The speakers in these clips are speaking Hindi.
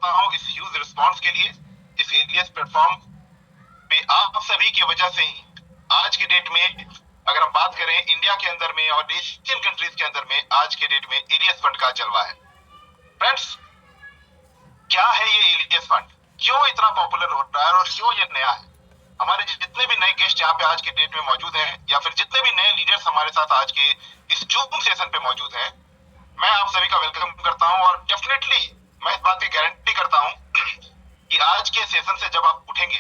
करता हूँ इस ह्यूज रिस्पॉन्स के लिए। इस एलियस प्लेटफॉर्म पे आप सभी की वजह से ही आज के डेट में, अगर हम बात करें इंडिया के अंदर में और एशियन कंट्रीज के अंदर में, आज के डेट में एलियस फंड का जलवा है। फ्रेंड्स, क्या है ये एलियस फंड, क्यों इतना पॉपुलर हो रहा है और क्यों ये नया है? हमारे जितने भी नए गेस्ट यहाँ पे आज के डेट में मौजूद हैं, या फिर जितने भी नए लीडर्स हमारे साथ आज के इस जूम सेशन पे मौजूद हैं, मैं आप सभी का वेलकम करता हूं। और डेफिनेटली मैं इस बात की गारंटी करता हूं कि आज के सेशन से जब आप उठेंगे,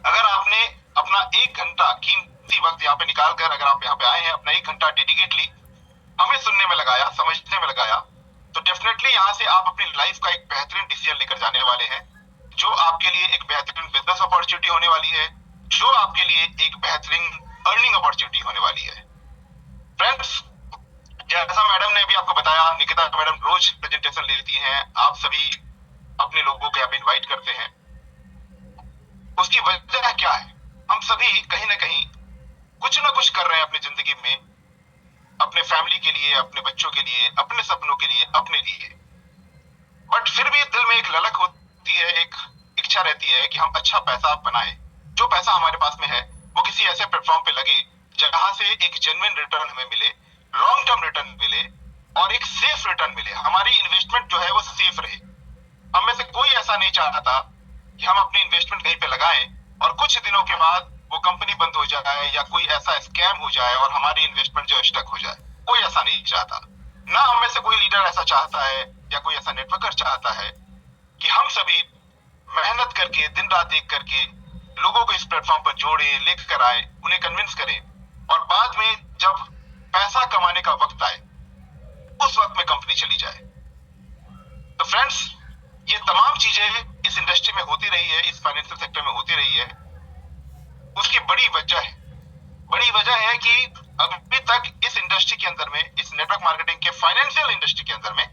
अगर आपने अपना 1 घंटा कीमती वक्त यहाँ पे निकाल कर अगर आप यहाँ पे आए हैं, अपना 1 घंटा डेडिकेटली हमें सुनने में लगाया, समझने में लगाया, तो डेफिनेटली यहाँ से आप अपनी लाइफ का एक बेहतरीन डिसीजन लेकर जाने वाले हैं, जो आपके लिए एक बेहतरीन बिजनेस अपॉर्चुनिटी होने वाली है, जो आपके लिए एक बेहतरीन अर्निंग अपॉर्चुनिटी होने वाली है। फ्रेंड्स, जैसा मैडम ने अभी आपको बताया, निकिता मैडम रोज प्रेजेंटेशन लेती हैं, आप सभी अपने लोगों को आप इनवाइट करते हैं। उसकी वजह क्या है? हम सभी कहीं ना कहीं कुछ ना कुछ कर रहे हैं अपनी जिंदगी में, अपने फैमिली के लिए, अपने बच्चों के लिए, अपने सपनों के लिए, अपने लिए। बट फिर भी दिल में एक ललक होती है, एक इच्छा रहती है कि हम अच्छा पैसा बनाएं। जो पैसा हमारे पास में है वो किसी ऐसे प्लेटफॉर्म पे लगे जहां से एक जेन्युइन रिटर्न हमें मिले, लॉन्ग टर्म रिटर्न मिले और एक सेफ रिटर्न मिले। हमारी इन्वेस्टमेंट जो है वो सेफ रहे। हम में से कोई ऐसा नहीं चाहता कि हम अपनी इन्वेस्टमेंट कहीं पे लगाएं और कुछ दिनों के बाद वो कंपनी बंद हो जाए या कोई ऐसा स्कैम हो जाए और हमारी इन्वेस्टमेंट जो स्टक हो जाए। कोई ऐसा नहीं चाहता। ना हम में से कोई लीडर ऐसा चाहता है या कोई ऐसा नेटवर्कर चाहता है कि हम सभी मेहनत करके, दिन रात एक करके लोगों को इस प्लेटफॉर्म पर जोड़े, लेकर आए, उन्हें कन्विंस करें और बाद में जब पैसा कमाने का वक्त आए उस वक्त में कंपनी चली जाए। तो फ्रेंड्स, ये तमाम चीजें इस इंडस्ट्री में होती रही है, इस फाइनेंशियल सेक्टर में होती रही है। उसकी बड़ी वजह है कि अभी तक इस इंडस्ट्री के अंदर में, इस नेटवर्क मार्केटिंग के फाइनेंशियल इंडस्ट्री के अंदर में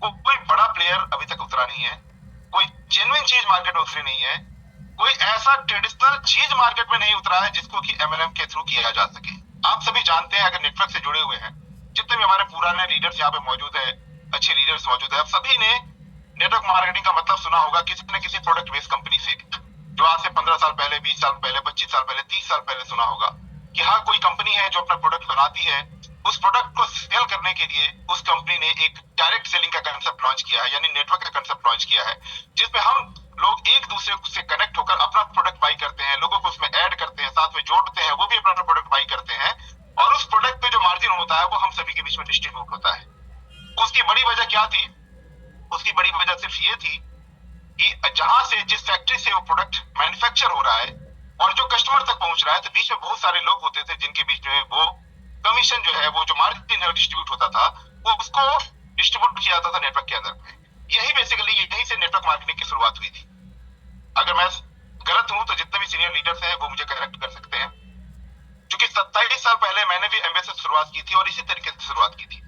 कोई बड़ा प्लेयर अभी तक उतरा नहीं है, कोई जेन्युइन चीज मार्केट में उतरी नहीं है, कोई ऐसा ट्रेडिशनल चीज मार्केट में नहीं उतरा है जिसको कि एमएलएम के थ्रू किया जा सके। आप सभी जानते हैं, अगर नेटवर्क से जुड़े हुए हैं, जितने भी हमारे पुराने लीडर्स यहाँ पे मौजूद है, अच्छे लीडर्स मौजूद है, सभी ने नेटवर्क मार्केटिंग का मतलब सुना होगा किसी न किसी प्रोडक्ट बेस्ड कंपनी से, जो आज से 15 साल पहले, 20 साल पहले, 25 साल पहले, 30 साल पहले सुना होगा कि हाँ, कोई कंपनी है जो अपना प्रोडक्ट बनाती है, उस प्रोडक्ट को सेल करने के लिए उस कंपनी ने एक डायरेक्ट सेलिंग का कंसेप्ट लॉन्च किया है, यानी नेटवर्क का कंसेप्ट लॉन्च किया है, जिसमें हम लोग एक दूसरे से कनेक्ट होकर अपना प्रोडक्ट बाई करते हैं, लोगों को उसमें ऐड करते हैं, साथ में जोड़ते हैं, वो भी अपना प्रोडक्ट बाई करते हैं और उस प्रोडक्ट पे जो मार्जिन होता है वो हम सभी के बीच में डिस्ट्रीब्यूट होता है। उसकी बड़ी वजह क्या थी? उसकी बड़ी वजह सिर्फ ये थी कि जहां से, जिस फैक्ट्री से वो प्रोडक्ट मैन्युफैक्चर हो रहा है और जो कस्टमर तक पहुंच रहा है, तो बीच में बहुत सारे लोग होते थे जिनके बीच में वो कमीशन जो है, वो जो मार्जिन है डिस्ट्रीब्यूट होता था, वो उसको डिस्ट्रीब्यूट किया जाता था नेटवर्क के अंदर। यही बेसिकली, यही से नेटवर्क मार्केटिंग की शुरुआत हुई थी। अगर मैं गलत हूं तो जितने भी सीनियर लीडर्स हैं वो मुझे करेक्ट कर सकते हैं, क्योंकि 27 साल पहले मैंने भी एमबीए से शुरुआत की थी और इसी तरीके से शुरुआत की थी।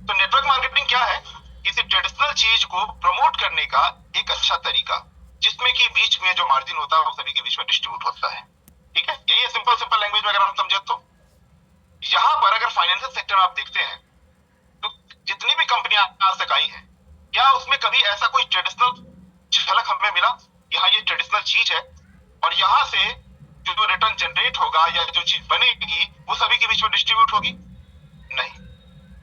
तो नेटवर्क मार्केटिंग क्या है? किसी ट्रेडिशनल चीज को प्रमोट करने का एक अच्छा तरीका, जिसमें कि बीच में जो मार्जिन होता है वो सभी के बीच में डिस्ट्रीब्यूट होता है। ठीक है, यही है सिंपल लैंग्वेज में अगर हम समझे तो। यहां पर अगर फाइनेंशियल सेक्टर में आप देखते हैं तो जितनी भी कंपनियां आज तक आई हैं, क्या उसमें कभी ऐसा कोई ट्रेडिशनल झलक हमें मिला कि हाँ, ये ट्रेडिशनल चीज है और यहां से जो रिटर्न जनरेट होगा या जो चीज बनेगी वो सभी के बीच में डिस्ट्रीब्यूट होगी? नहीं।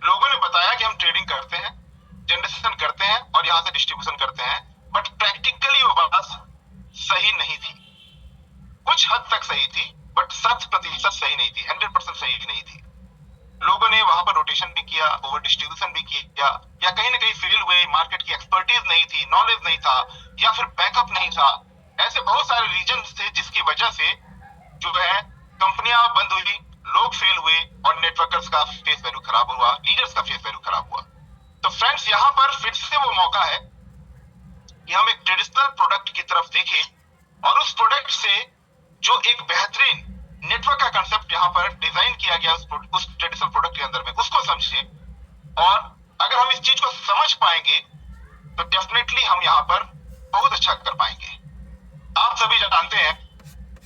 लोगों ने बताया कि हम ट्रेडिंग करते हैं, जनरेशन करते हैं और यहां से डिस्ट्रीब्यूशन करते हैं, बट प्रैक्टिकली वो बात सही नहीं थी। कुछ हद तक सही थी, बट 100% सही नहीं थी, 100% सही नहीं थी। लोगों ने वहां पर रोटेशन भी किया, ओवर डिस्ट्रीब्यूशन भी किया, या कहीं ना कहीं फेल हुए, मार्केट की एक्सपर्टीज नहीं थी, नॉलेज नहीं था, या फिर बैकअप नहीं था। ऐसे बहुत सारे रीजंस थे जिसकी वजह से जो है कंपनियां बंद हुई, लोग फेल हुए और नेटवर्कर्स का फेस वैल्यू खराब हुआ, लीडर्स का फेस वैल्यू खराब हुआ। तो फ्रेंड्स, यहाँ पर फिर से वो मौका है कि हम एक ट्रेडिशनल प्रोडक्ट की तरफ देखें और उस प्रोडक्ट से जो एक बेहतरीन नेटवर्क का कंसेप्ट यहाँ पर डिजाइन किया गया उस ट्रेडिशनल प्रोडक्ट के अंदर में, उसको समझें। और अगर हम इस चीज को समझ पाएंगे तो डेफिनेटली हम यहाँ पर बहुत अच्छा कर पाएंगे। आप सभी जानते हैं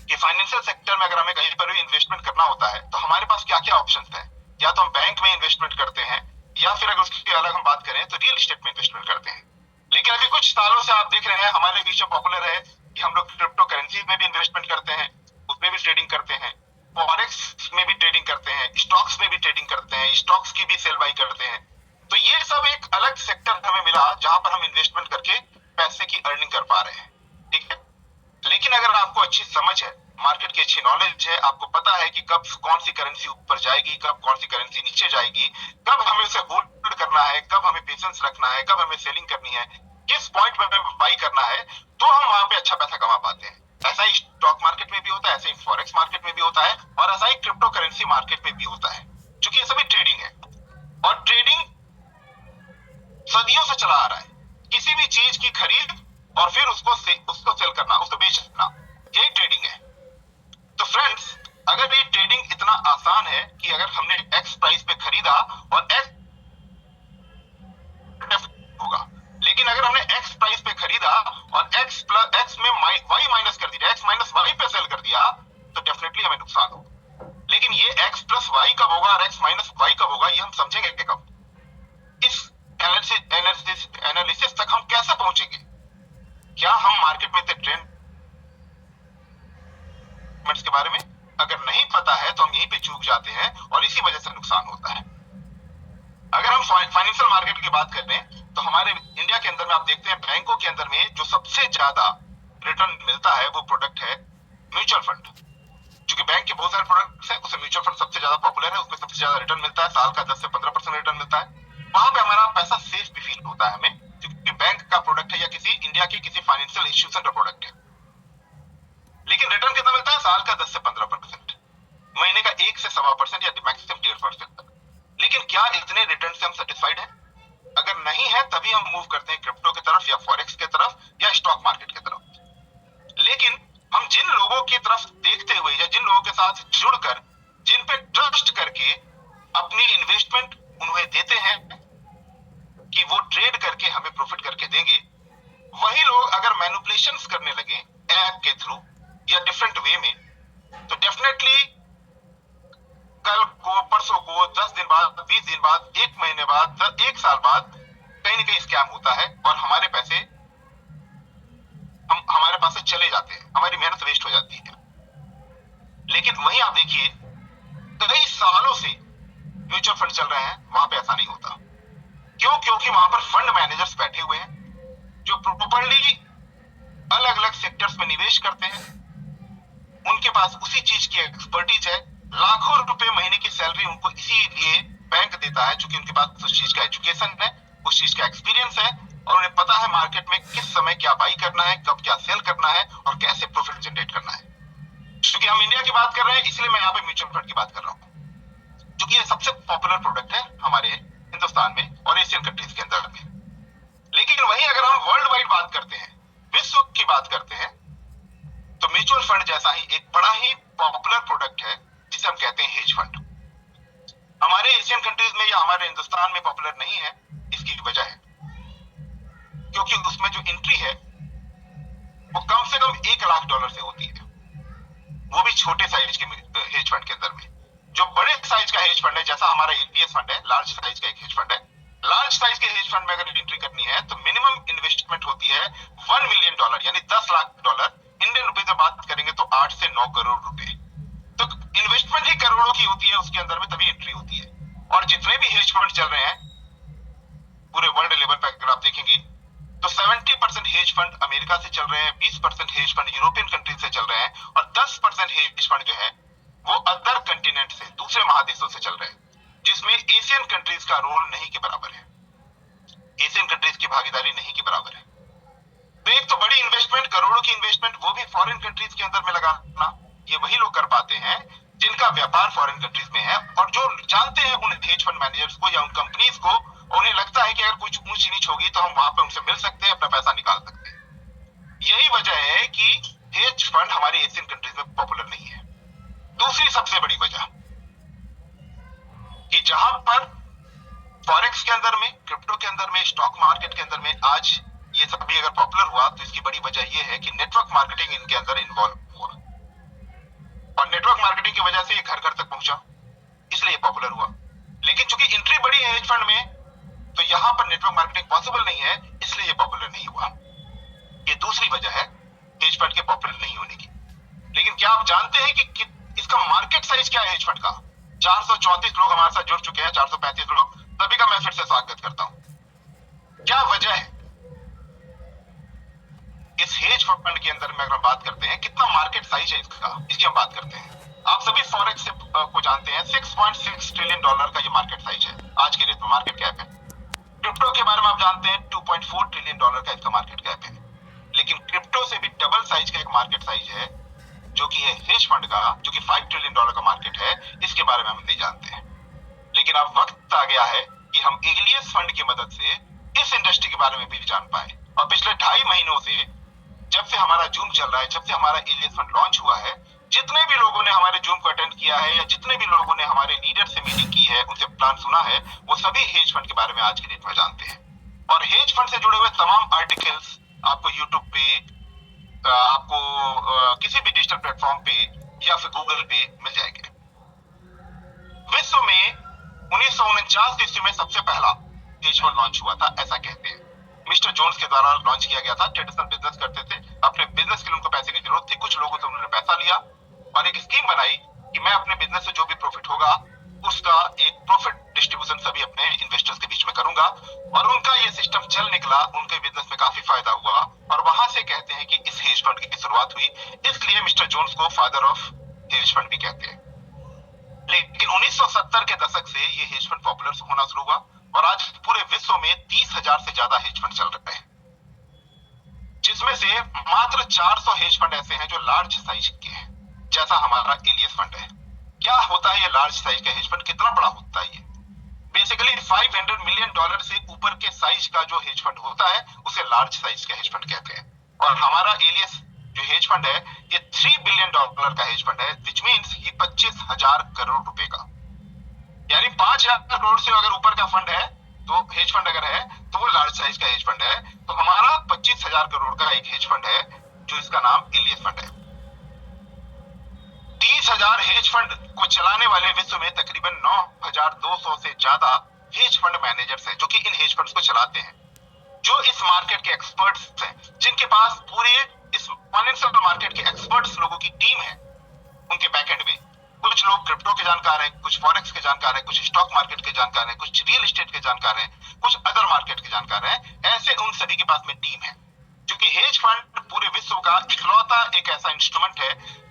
कि फाइनेंशियल सेक्टर में अगर हमें कहीं पर भी इन्वेस्टमेंट करना होता है तो हमारे पास क्या क्या ऑप्शंस हैं। या तो हम बैंक में इन्वेस्टमेंट करते हैं, या फिर अगर उसकी अलग हम बात करें तो रियल एस्टेट में इन्वेस्टमेंट करते हैं। लेकिन अभी कुछ सालों से आप देख रहे हैं हमारे बीच में पॉपुलर है कि हम लोग क्रिप्टो करेंसी में भी इन्वेस्टमेंट करते हैं, उसमें भी ट्रेडिंग करते हैं, फॉरेक्स में भी ट्रेडिंग करते हैं, स्टॉक्स में भी ट्रेडिंग करते हैं, स्टॉक्स की भी सेल बाई करते हैं। तो ये सब एक अलग सेक्टर हमें मिला जहां पर हम इन्वेस्टमेंट करके पैसे की अर्निंग कर पा रहे हैं, ठीक है। लेकिन अगर आपको अच्छी समझ है, मार्केट की अच्छी नॉलेज है, आपको पता है कि कब कौन सी करेंसी ऊपर जाएगी, कब कौन सी करेंसी नीचे जाएगी, कब हमें उसे होल्ड करना है, कब हमें पेशेंस रखना है, कब हमें सेलिंग करनी है, किस पॉइंट पर हमें बाई करना है, तो हम वहां पे अच्छा पैसा कमा पाते हैं। ऐसा ही स्टॉक मार्केट में भी होता है, ऐसा ही फॉरेक्स मार्केट में भी होता है, और ऐसा ही क्रिप्टो करेंसी मार्केट में भी होता है, क्योंकि ये सभी ट्रेडिंग है। और ट्रेडिंग सदियों से चला आ रहा है, किसी भी चीज की खरीद और फिर उसको सेल करना, उसको बेचना, यही ट्रेडिंग है। तो फ्रेंड्स, अगर ये ट्रेडिंग इतना आसान है कि अगर हमने एक्स प्राइस पे खरीदा और एक्स होगा, लेकिन अगर हमने एक्स प्राइस पे खरीदा और एक्स प्लस एक्स में वाई माइनस कर दिया, एक्स माइनस वाई पे सेल कर दिया, तो डेफिनेटली हमें नुकसान होगा। लेकिन ये एक्स प्लस वाई कब होगा और एक्स माइनस वाई कब होगा, ये हम समझेंगे कब? इस एनालिसिस तक हम कैसे पहुंचेंगे? क्या हम मार्केट में ट्रेंड के बारे में अगर नहीं पता है तो हम यहीं पे चूक जाते हैं और इसी वजह से नुकसान होता है। अगर हम फाइनेंशियल मार्केट की बात करें तो हमारे इंडिया के अंदर में आप देखते हैं बैंकों के अंदर में जो सबसे ज्यादा रिटर्न मिलता है वो प्रोडक्ट है म्यूचुअल फंड। क्योंकि बैंक के बहुत सारे प्रोडक्ट्स हैं, उसमें म्यूचुअल फंड सबसे ज्यादा पॉपुलर है, उसमें सबसे ज्यादा रिटर्न मिलता है, साल का 10 से 15% रिटर्न मिलता है। वहां पे हमारा पैसा सेफ भी फील होता है हमें, क्योंकि बैंक का प्रोडक्ट है या किसी इंडिया के किसी फाइनेंशियल इंस्टीट्यूशन का प्रोडक्ट है। लेकिन रिटर्न कितना मिलता है? साल का 10 से 15%, महीने का 1 से 1.25% या मैक्सिमम 1.5% तक। लेकिन क्या इतने रिटर्न से हम सेटिस्फाइड हैं? अगर नहीं है तभी हम मूव करते हैं क्रिप्टो की तरफ या फॉरेक्स की तरफ या स्टॉक मार्केट की तरफ। लेकिन हम जिन लोगों की तरफ देखते हुए या जिन लोगों के साथ जुड़कर, जिन पे ट्रस्ट करके अपनी इन्वेस्टमेंट उन्हें देते हैं कि वो ट्रेड करके हमें प्रॉफिट करके देंगे, वही लोग अगर मैनिपुलेशंस करने लगे ऐप के थ्रू या डिफरेंट वे में, तो डेफिनेटली कल को, परसों को, 10 दिन बाद, 20 दिन बाद, 1 महीने बाद, 1 साल बाद कहीं ना कहीं स्कैम होता है और हमारे पैसे हमारे पास से चले जाते हैं, हमारी मेहनत वेस्ट हो जाती है। लेकिन वहीं आप देखिए कई सालों से म्यूचुअल फंड चल रहे हैं, वहां पे ऐसा नहीं होता। क्यों? क्योंकि वहां पर फंड मैनेजर्स बैठे हुए हैं जो प्रॉपर्ली अलग अलग सेक्टर्स में निवेश करते हैं, उनके पास उसी चीज की एक्सपर्टीज है, लाखों रुपए महीने की सैलरी उनको इसीलिए बैंक देता है क्योंकि उनके पास उस चीज का एजुकेशन है, उस चीज का एक्सपीरियंस है, और उन्हें पता है मार्केट में किस समय क्या बाई करना है, कब क्या सेल करना है और कैसे प्रॉफिट जनरेट करना है। क्योंकि हम इंडिया की बात कर रहे हैं इसलिए मैं यहाँ पे म्यूचुअल फंड की बात कर रहा हूँ, क्योंकि ये सबसे पॉपुलर प्रोडक्ट है हमारे हिंदुस्तान में और एशियन कंट्रीज के अंदर में। लेकिन वहीं अगर हम वर्ल्ड वाइड बात करते हैं, विश्व की बात करते हैं, तो म्यूचुअल फंड जैसा ही एक बड़ा ही पॉपुलर प्रोडक्ट है जिसे हम कहते हैं हेज फंड, हमारे एशियन कंट्रीज में या हमारे हिंदुस्तान में पॉपुलर नहीं है। इसकी वजह है क्योंकि उसमें जो एंट्री है वो कम से कम $1 लाख से होती है, वो भी छोटे साइज के हेज फंड के अंदर में। जो बड़े साइज का हेज फंड है, जैसा हमारा एलपीएस फंड है, लार्ज साइज का एक हेज फंड है, लार्ज साइज के हेज फंड में अगर एंट्री करनी है तो मिनिमम इन्वेस्टमेंट होती है $1 मिलियन, यानी $10 लाख। इंडियन रुपए में बात करेंगे तो 8 से 9 करोड़ रुपए। तो इन्वेस्टमेंट ही करोड़ों की होती है उसके अंदर में, तभी एंट्री होती है। और जितने भी हेज फंड चल रहे हैं पूरे वर्ल्ड लेवल पर अगर आप देखेंगे तो 70% हेज फंड अमेरिका से चल रहे हैं, 20% हेज फंड यूरोपियन कंट्रीज से चल रहे हैं, और 10% हेज फंड जो है वो अदर कंटिनेंट से, दूसरे महादेशों से चल रहे हैं, जिसमें एशियन कंट्रीज का रोल नहीं के बराबर है, एशियन कंट्रीज की भागीदारी नहीं के बराबर है। तो एक तो बड़ी इन्वेस्टमेंट, करोड़ों की इन्वेस्टमेंट, वो भी फॉरेन कंट्रीज के अंदर में लगाना, ये वही लोग कर पाते हैं जिनका व्यापार फॉरेन कंट्रीज में है और जो जानते हैं उन हेज फंड मैनेजर्स को या उन कंपनीज को, उन्हें लगता है कि अगर कुछ ऊंच नीच होगी तो हम वहां पे उनसे मिल सकते हैं, अपना पैसा निकाल सकते हैं। यही वजह है कि हेज फंड हमारी एशियन कंट्रीज में पॉपुलर नहीं है। दूसरी सबसे बड़ी वजह कि जहां पर फॉरेक्स के अंदर में, क्रिप्टो के अंदर में, स्टॉक मार्केट के अंदर में आज ये सब भी अगर पॉपुलर हुआ तो इसकी बड़ी वजह यह है कि नेटवर्क मार्केटिंग इनके अंदर इन्वॉल्व हुआ, और नेटवर्क मार्केटिंग की वजह से ये घर घर तक पहुंचा, इसलिए पॉपुलर हुआ। लेकिन चूंकि एंट्री बड़ी है हेज फंड में, तो यहां पर नेटवर्क मार्केटिंग पॉसिबल नहीं है, इसलिए ये पॉपुलर नहीं हुआ। ये दूसरी वजह है हेज फंड के पॉपुलर नहीं होने की। लेकिन क्या आप जानते हैं कि इसका मार्केट साइज क्या है हेज फंड का? 434 लोग हमारे साथ जुड़ चुके हैं, 435 लोग, सभी का मैं फिर से स्वागत करता हूं। क्या वजह है इस हेज फंड के अंदर में? अगर हम बात करते हैं कितना मार्केट साइज है इसका, इसकी हम बात करते हैं। आप सभी फॉरेक्स को जानते हैं, $6.6 ट्रिलियन का ये मार्केट साइज है, आज की डेट में मार्केट कैप है। क्रिप्टो के बारे में आप जानते हैं 2.4 ट्रिलियन का इसका मार्केट कैप है। लेकिन क्रिप्टो से भी डबल साइज का एक मार्केट साइज है जो कि है हेज फंड का, जो कि $5 ट्रिलियन का मार्केट है, इसके बारे में हम नहीं जानते हैं। लेकिन अब वक्त आ गया है कि हम एलियस फंड की मदद से इस इंडस्ट्री के बारे में भी जान पाए। और पिछले 2.5 महीनों से, जब से हमारा जूम चल रहा है, जब से हमारा एलियस फंड लॉन्च हुआ है, जितने भी लोगों ने हमारे जूम को अटेंड किया है या जितने भी लोगों ने हमारे लीडर से मीटिंग की है, उनसे प्लान सुना है, वो सभी हेज फंड के बारे में आज की डेट में जानते हैं। और हेज फंड से जुड़े हुए तमाम आर्टिकल्स आपको यूट्यूब पे, आपको किसी भी डिजिटल प्लेटफॉर्म पे या फिर गूगल पे मिल जाएंगे। विश्व में 1949 ईस्वी में सबसे पहला हेज फंड लॉन्च हुआ था, ऐसा कहते हैं। मिस्टर जोन्स के द्वारा लॉन्च किया गया था। ट्रेडिशनल बिजनेस करते थे, अपने बिजनेस के लिए उनको पैसे की जरूरत थी। कुछ लोगों से उन्होंने पैसा लिया और एक स्कीम बनाई कि मैं अपने बिजनेस से जो भी प्रॉफिट होगा उसका एक प्रॉफिट डिस्ट्रीब्यूशन सभी अपने इन्वेस्टर्स के बीच में करूंगा। और उनका ये सिस्टम चल निकला, उनके बिजनेस में काफी फायदा हुआ और वहां से कहते हैं कि इस हेज फंड की शुरुआत हुई। इसलिए मिस्टर जोन्स को फादर ऑफ हेज फंड भी कहते हैं। लेकिन 1970 के दशक से ये हेज फंड पॉपुलर होना शुरू हुआ और आज पूरे विश्व में 30,000 से ज्यादा हेज फंड चल रहे हैं, जिसमें से मात्र 400 हेज फंड ऐसे हैं जो लार्ज साइज के हैं, जैसा हमारा एलियस फंड है। क्या होता है ये लार्ज साइज का हेज फंड? कितना बड़ा होता है ये? बेसिकली $500 मिलियन से ऊपर के साइज का जो हेज फंड होता है उसे लार्ज साइज का हेज फंड कहते हैं। और हमारा एलियस जो हेज फंड है ये $3 बिलियन का हेज फंड है, विच मीन्स ये 25,000 करोड़ रुपए का, यानी 5,000 करोड़ से अगर ऊपर का फंड है, तो हेज फंड अगर है तो वो लार्ज साइज का हेज फंड है। तो हमारा 25,000 करोड़ का एक हेज फंड है जो इसका नाम एलियस फंड है। 30,000 हेज फंड को चलाने वाले विश्व में तकरीबन 9,200 से ज्यादा हेज फंड मैनेजर्स हैं जो कि इन हेज फंड्स को चलाते हैं, जो इस मार्केट के एक्सपर्ट्स हैं, जिनके पास पूरे इस फाइनेंशियल मार्केट के एक्सपर्ट्स लोगों की टीम है उनके बैकएंड में। कुछ लोग क्रिप्टो के जानकार हैं, कुछ फॉरेक्स के जानकार हैं, कुछ स्टॉक मार्केट के जानकार हैं, कुछ रियल एस्टेट के जानकार हैं, कुछ अदर मार्केट के जानकार हैं। ऐसे उन सभी के पास में टीम है, क्योंकि हेज फंड पूरे विश्व का इकलौता एक ऐसा इंस्ट्रूमेंट है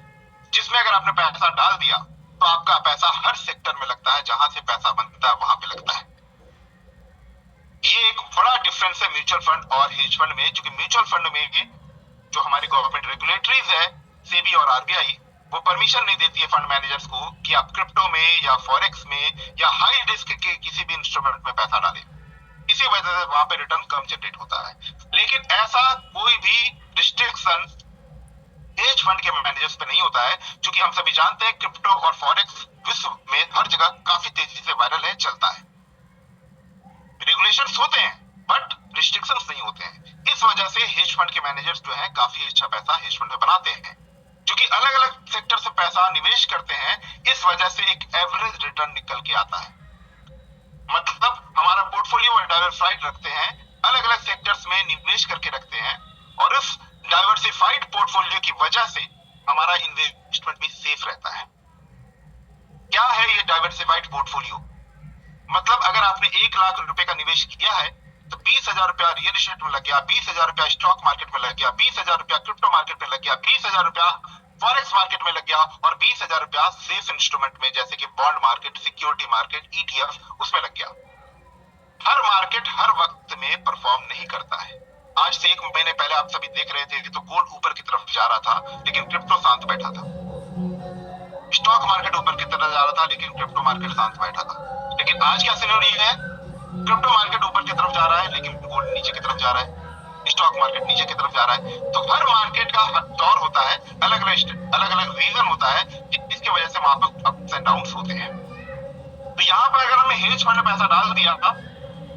जिसमें अगर आपने पैसा डाल दिया तो आपका पैसा हर सेक्टर में लगता है, जहां से पैसा बनता है वहां पे लगता है। ये एक बड़ा डिफरेंस है म्यूचुअल फंड और हेज फंड में, क्योंकि म्यूचुअल फंड में जो हमारी गवर्नमेंट रेगुलेटरीज है, सेबी और आरबीआई, वो परमिशन नहीं देती है फंड मैनेजर्स को कि आप क्रिप्टो में या फॉरेक्स में या हाई रिस्क के किसी भी इंस्ट्रूमेंट में पैसा डालें। इसी वजह से वहां पे रिटर्न कम जनरेट होता है। लेकिन ऐसा कोई भी रिस्ट्रिक्शन हेज फंड के मैनेजर्स पे नहीं होता है, क्योंकि हम सभी जानते हैं क्रिप्टो और फॉरेक्स विश्व में हर जगह काफी तेजी से वायरल है, चलता है। रेगुलेशंस होते हैं बट रिस्ट्रिक्शंस नहीं होते हैं। इस वजह से हेज फंड के मैनेजर्स जो है काफी अच्छा पैसा हेज फंड में बनाते हैं, क्योंकि अलग अलग सेक्टर से पैसा निवेश करते हैं। इस वजह से एक एवरेज रिटर्न निकल के आता है। मतलब हमारा पोर्टफोलियो डाइवर्सिफाइड रखते हैं, अलग अलग सेक्टर्स में निवेश करके रखते हैं, और इस डाइवर्सिफाइड पोर्टफोलियो की वजह से हमारा इन्वेस्टमेंट भी सेफ रहता है। क्या है ये डाइवर्सिफाइड पोर्टफोलियो? मतलब अगर आपने 1 लाख रुपए का निवेश किया है तो 20,000 रुपया रियल एस्टेट में लग गया, 20,000 रुपया स्टॉक मार्केट में लग गया, 20,000 रुपया क्रिप्टो मार्केट में लग गया, 20,000 रुपया फॉरेक्स मार्केट में लग गया, और 20,000 रुपया सेफ इंस्ट्रूमेंट में जैसे कि bond market, security market, ETF, उसमें लग गया। हर मार्केट हर वक्त में परफॉर्म नहीं करता है। आज से 1 महीने पहले आप सभी देख रहे थे कि तो गोल्ड ऊपर की तरफ जा रहा था, लेकिन क्रिप्टो शांत बैठा था। स्टॉक मार्केट ऊपर की तरफ जा रहा था, लेकिन क्रिप्टो मार्केट शांत बैठा था। लेकिन आज क्या सिनेरियो है? क्रिप्टो मार्केट ऊपर की तरफ जा रहा है, लेकिन गोल्ड नीचे की तरफ जा रहा है, स्टॉक मार्केट नीचे की तरफ जा रहा है। तो हर मार्केट का दौर होता है, अलग अलग रीजन होता है, जिसकी वजह से वहां पर अप्स एंड डाउन्स होते हैं। तो यहाँ पर अगर हमने हेज फंड में पैसा डाल दिया था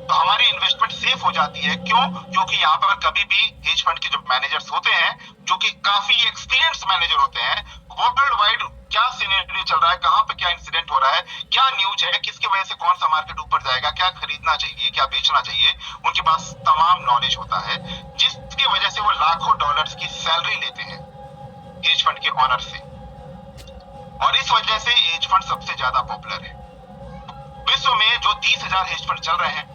तो हमारी इन्वेस्टमेंट सेफ हो जाती है। क्यों? क्योंकि यहाँ पर कभी भी हेज फंड के जो मैनेजर्स होते हैं, जो कि काफी एक्सपीरियंस मैनेजर होते हैं, वर्ल्ड वाइड क्या सिनेरियो चल रहा है, कहां पे क्या इंसिडेंट हो रहा है, क्या न्यूज है, किसकी वजह से कौन सा मार्केट ऊपर जाएगा, क्या खरीदना चाहिए, क्या बेचना चाहिए, उनके पास तमाम नॉलेज होता है, जिसकी वजह से वो लाखों डॉलर्स की सैलरी लेते हैं हेज फंड के ऑनर से। और इस वजह से हेज फंड सबसे ज्यादा पॉपुलर है विश्व में। जो 30,000 हेज फंड चल रहे हैं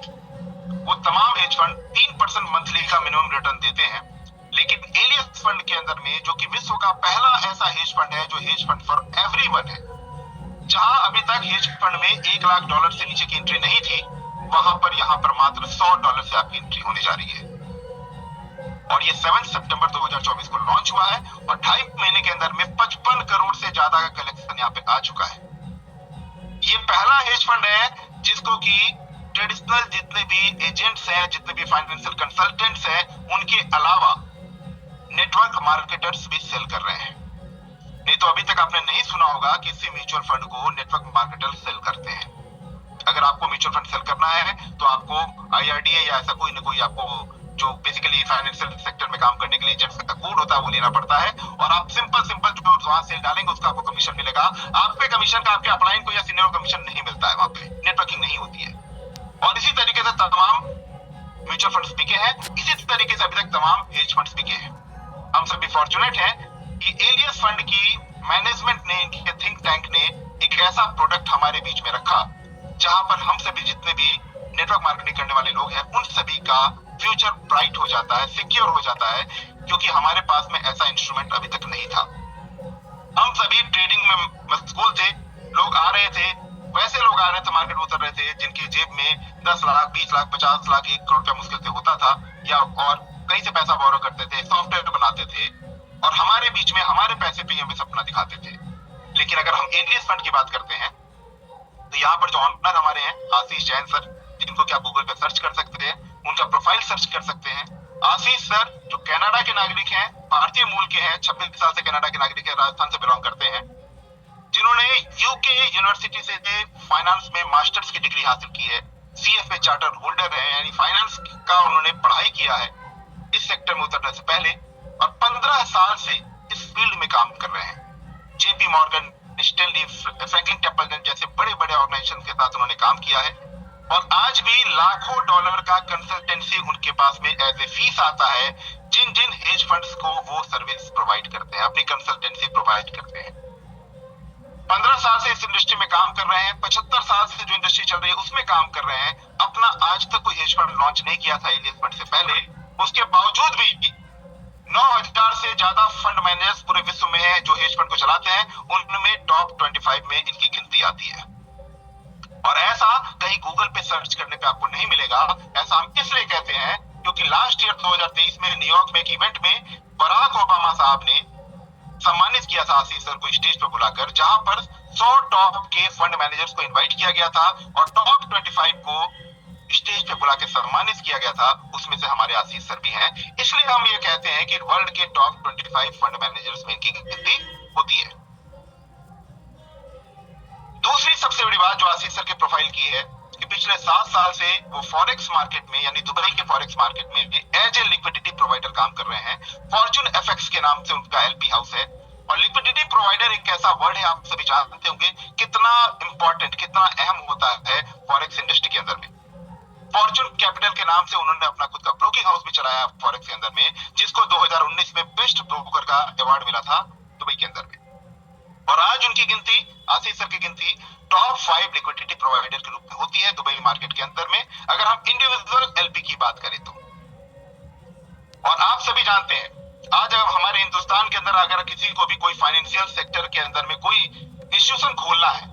वो तमाम हेज फंड 3% मंथली का मिनिमम रिटर्न देते हैं। लेकिन एलियस फंड के अंदर में, जो कि विश्व का पहला ऐसा हेज फंड है जो हेज फंड फॉर एवरीवन है, जहां अभी तक हेज फंड में 1 लाख डॉलर से नीचे की एंट्री नहीं थी, वहां पर यहां पर मात्र $100 से आपकी एंट्री होने जा रही है। और ये 7 सितंबर 2024 को लॉन्च हुआ है और 2.5 महीने के अंदर में 55 करोड़ से ज्यादा का कलेक्शन यहाँ पे आ चुका है। ये पहला हेज फंड है जिसको कि ट्रेडिशनल जितने भी एजेंट्स हैं, जितने भी फाइनेंशियल कंसल्टेंट्स हैं, उनके अलावा नेटवर्क मार्केटर्स भी सेल कर रहे हैं। नहीं तो अभी तक आपने नहीं सुना होगा कि किसी म्यूचुअल फंड को नेटवर्क मार्केटर सेल करते हैं। अगर आपको म्यूचुअल फंड सेल करना है तो आपको IRDA या ऐसा कोई ना कोई आपको जो बेसिकली फाइनेंशियल सेक्टर में काम करने के लिए एजेंट्स का कोड होता है वो लेना पड़ता है, और आप सिंपल जो वहां सेल डालेंगे उसका आपको कमीशन मिलेगा। आप पे कमीशन का आपके अपलाइन को या सीनियर कमीशन नहीं मिलता है, वहां पे नेटवर्किंग नहीं होती है। और इसी तरीके से तमाम म्यूचुअल फंड्स बिके हैं, इसी तरीके से अभी तक तमाम हेज फंड्स बिके हैं। हम सभी फॉर्चुनेट हैं कि एलियस फंड की मैनेजमेंट ने, इनके थिंक टैंक ने एक ऐसा प्रोडक्ट हमारे बीच में रखा जहां पर हम सभी जितने भी नेटवर्क मार्केटिंग करने वाले लोग हैं उन सभी का फ्यूचर ब्राइट हो जाता है, सिक्योर हो जाता है, क्योंकि हमारे पास में ऐसा इंस्ट्रूमेंट अभी तक नहीं था। हम सभी ट्रेडिंग में मशगूल थे, लोग आ रहे थे, वैसे लोग आ रहे थे, मार्केट उतर रहे थे जिनकी जेब में 10 लाख, 20 लाख, 50 लाख, 1 करोड़ रुपया मुश्किल से होता था, या और कहीं से पैसा बोरो करते थे, सॉफ्टवेयर बनाते थे और हमारे बीच में हमारे पैसे पे हमें सपना दिखाते थे। लेकिन अगर हम एलियस फंड की बात करते हैं तो यहाँ पर जो ऑनर हमारे हैं आशीष जैन सर, जिनको क्या गूगल पे सर्च कर सकते हैं, उनका प्रोफाइल सर्च कर सकते हैं। आशीष सर जो कनाडा के नागरिक हैं, भारतीय मूल के हैं, 26 साल से कनाडा के नागरिक हैं, राजस्थान से बिलोंग करते हैं, जिन्होंने यूके यूनिवर्सिटी से फाइनेंस में मास्टर्स की डिग्री हासिल की है, CFA चार्टर होल्डर है, यानी फाइनेंस का उन्होंने पढ़ाई किया है इस सेक्टर में उतरने से पहले, और 15 साल से इस फील्ड में काम कर रहे हैं। JP Morgan, Stanley, Franklin Templeton जैसे बड़े बड़े ऑर्गेनाइजेशन के साथ उन्होंने काम किया है, और आज भी लाखों डॉलर का कंसल्टेंसी उनके पास में एज ए फीस आता है। जिन जिन हेज फंड्स को वो सर्विस प्रोवाइड करते हैं, अपनी कंसल्टेंसी प्रोवाइड करते हैं। 15 साल से इस इंडस्ट्री में काम कर रहे हैं, 75 साल से जो इंडस्ट्री चल रही है उसमें काम कर रहे हैं। अपना आज तक कोई हेज फंड लॉन्च नहीं किया था एलियस फंड से पहले, उसके बावजूद भी 9,000 से ज्यादा फंड मैनेजर्स पूरे विश्व में हैं जो हेज फंड को चलाते हैं, उनमें टॉप 25 में इनकी गिनती आती है। और ऐसा कहीं गूगल पे सर्च करने पे आपको नहीं मिलेगा। ऐसा हम इसलिए कहते हैं क्योंकि लास्ट ईयर 2023 में न्यूयॉर्क में एक इवेंट में बराक ओबामा साहब ने सम्मानित किया था आशीष सर को स्टेज पर बुलाकर, जहां पर 100 टॉप के फंड मैनेजर्स को इनवाइट किया गया था और टॉप 25 को स्टेज पे बुला के सम्मानित किया गया था। उसमें से हमारे आशीष सर भी हैं। इसलिए हम ये कहते हैं कि वर्ल्ड के टॉप 25 फंड मैनेजर्स में इनकी गिनती होती है। दूसरी सबसे बड़ी बात जो आशीष सर के प्रोफाइल की है कि पिछले 7 साल से वो फॉरेक्स मार्केट में, यानी दुबई के फॉरेक्स मार्केट में एज ए लिक्विडिटी प्रोवाइडर काम कर रहे हैं। फॉर्च्यून FX के नाम से उनका LP हाउस है। और लिक्विडिटी प्रोवाइडर एक ऐसा वर्ड है, आप सभी जानते होंगे कितना इंपॉर्टेंट, कितना अहम होता है फॉरेक्स इंडस्ट्री के अंदर में। फॉर्च्यून कैपिटल के नाम से उन्होंने अपना खुद का ब्रोकिंग हाउस भी चलाया फॉरेक्स के अंदर में, जिसको 2019 में बेस्ट ब्रोकर का अवार्ड मिला था दुबई के अंदर में। और आज उनकी गिनती, आशीष सर की गिनती टॉप 5 लिक्विडिटी प्रोवाइडर के रूप में होती है दुबई मार्केट के अंदर में, अगर हम इंडिविजुअल LP की बात करें तो। और आप सभी जानते हैं आज अगर हमारे हिंदुस्तान के अंदर अगर किसी को भी कोई फाइनेंशियल सेक्टर के अंदर में कोई इंस्टीट्यूशन खोलना है,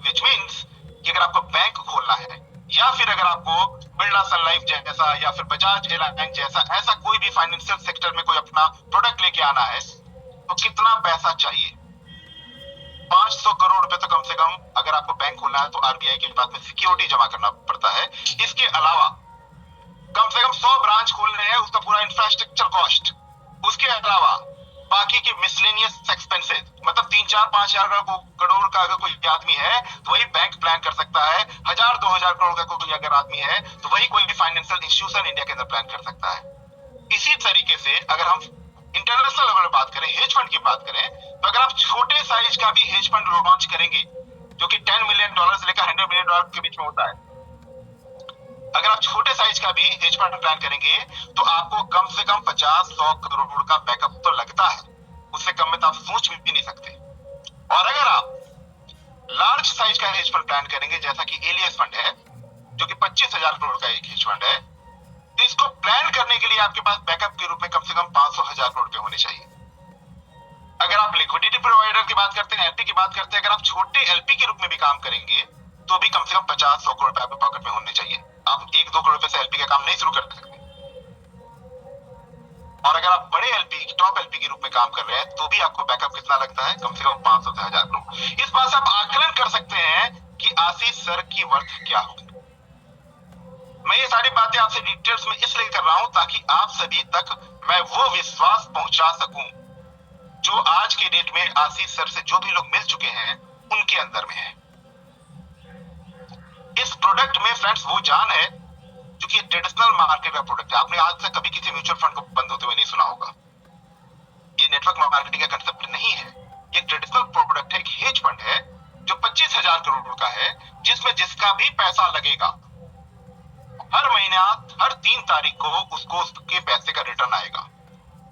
विच मीन्स कि अगर आपको बैंक खोलना है या फिर अगर आपको बिरला सन लाइफ जैसा या फिर बजाज एलायंस जैसा ऐसा कोई भी फाइनेंशियल सेक्टर में कोई अपना प्रोडक्ट लेके आना है, तो कितना पैसा चाहिए? 500 करोड़ रुपए तो कम से कम अगर आपको बैंक खोलना है तो RBI के पास में सिक्योरिटी जमा करना पड़ता है। इसके अलावा कम से कम 100 ब्रांच खोलने हैं, उसका पूरा इंफ्रास्ट्रक्चर कॉस्ट, उसके अलावा बाकी के मिसलेनियस एक्सपेंसेस, मतलब 3-4-5 हजार करोड़ का अगर कोई आदमी है तो वही बैंक प्लान कर सकता है। 1,000-2,000 करोड़ का कोई अगर आदमी है तो वही कोई भी फाइनेंशियल इंस्टीट्यूशन इंडिया के अंदर प्लान कर सकता है। इसी तरीके से अगर हम इंटरनेशनल लेवल पे बात करें, हेज फंड की बात करें, तो अगर आप छोटे साइज का भी हेज फंड लॉन्च करेंगे जो कि $10 मिलियन से लेकर $100 मिलियन के बीच में होता है, अगर आप छोटे साइज का भी हेज फंड प्लान करेंगे तो आपको कम से कम 50-100 करोड़ का बैकअप तो लगता है, उससे कम में तो आप सोच भी नहीं सकते। और अगर आप लार्ज साइज का हेज फंड प्लान करेंगे जैसा कि एलियस फंड है जो कि 25,000 करोड़ का एक हेज फंड है, तो इसको प्लान करने के लिए आपके पास बैकअप के रूप में कम से कम 500,000 करोड़ रुपए होने चाहिए। अगर आप लिक्विडिटी प्रोवाइडर की बात करते हैं, एलपी की बात करते हैं, अगर आप छोटे एलपी के रूप में भी काम करेंगे तो भी कम से कम 50-100 करोड़ रुपए आपके पॉकेट में होने चाहिए। आप 1-2 करोड़ रुपए से एलपी का काम नहीं शुरू कर सकते। और अगर आप बड़े एलपी, टॉप एलपी के रूप में काम कर रहे हैं तो भी आपको बैकअप कितना लगता है, कम से कम 500 से 1000 करोड़। इस बात से आप आकलन कर सकते हैं कि आशीष सर की वर्थ क्या होगी। मैं ये सारी बातें आपसे डिटेल्स में इसलिए कर रहा हूं ताकि आप सभी तक मैं वो विश्वास पहुंचा सकूं जो आज के डेट में आशीष सर से जो भी लोग मिल चुके हैं उनके अंदर में है। इस प्रोडक्ट में फ्रेंड्स वो जान है जो कि ट्रेडिशनल मार्केट का प्रोडक्ट है। आपने आज तक कभी किसी म्यूचुअल फंड को बंद होते हुए नहीं सुना होगा। ये नेटवर्क मार्केटिंग का कंसेप्ट नहीं है, ये ट्रेडिशनल प्रोडक्ट है, एक हेज फंड है जो 25,000 करोड़ का है, जिसमें जिसका भी पैसा लगेगा हर महीना हर 3 तारीख को उसको उसके पैसे का रिटर्न आएगा।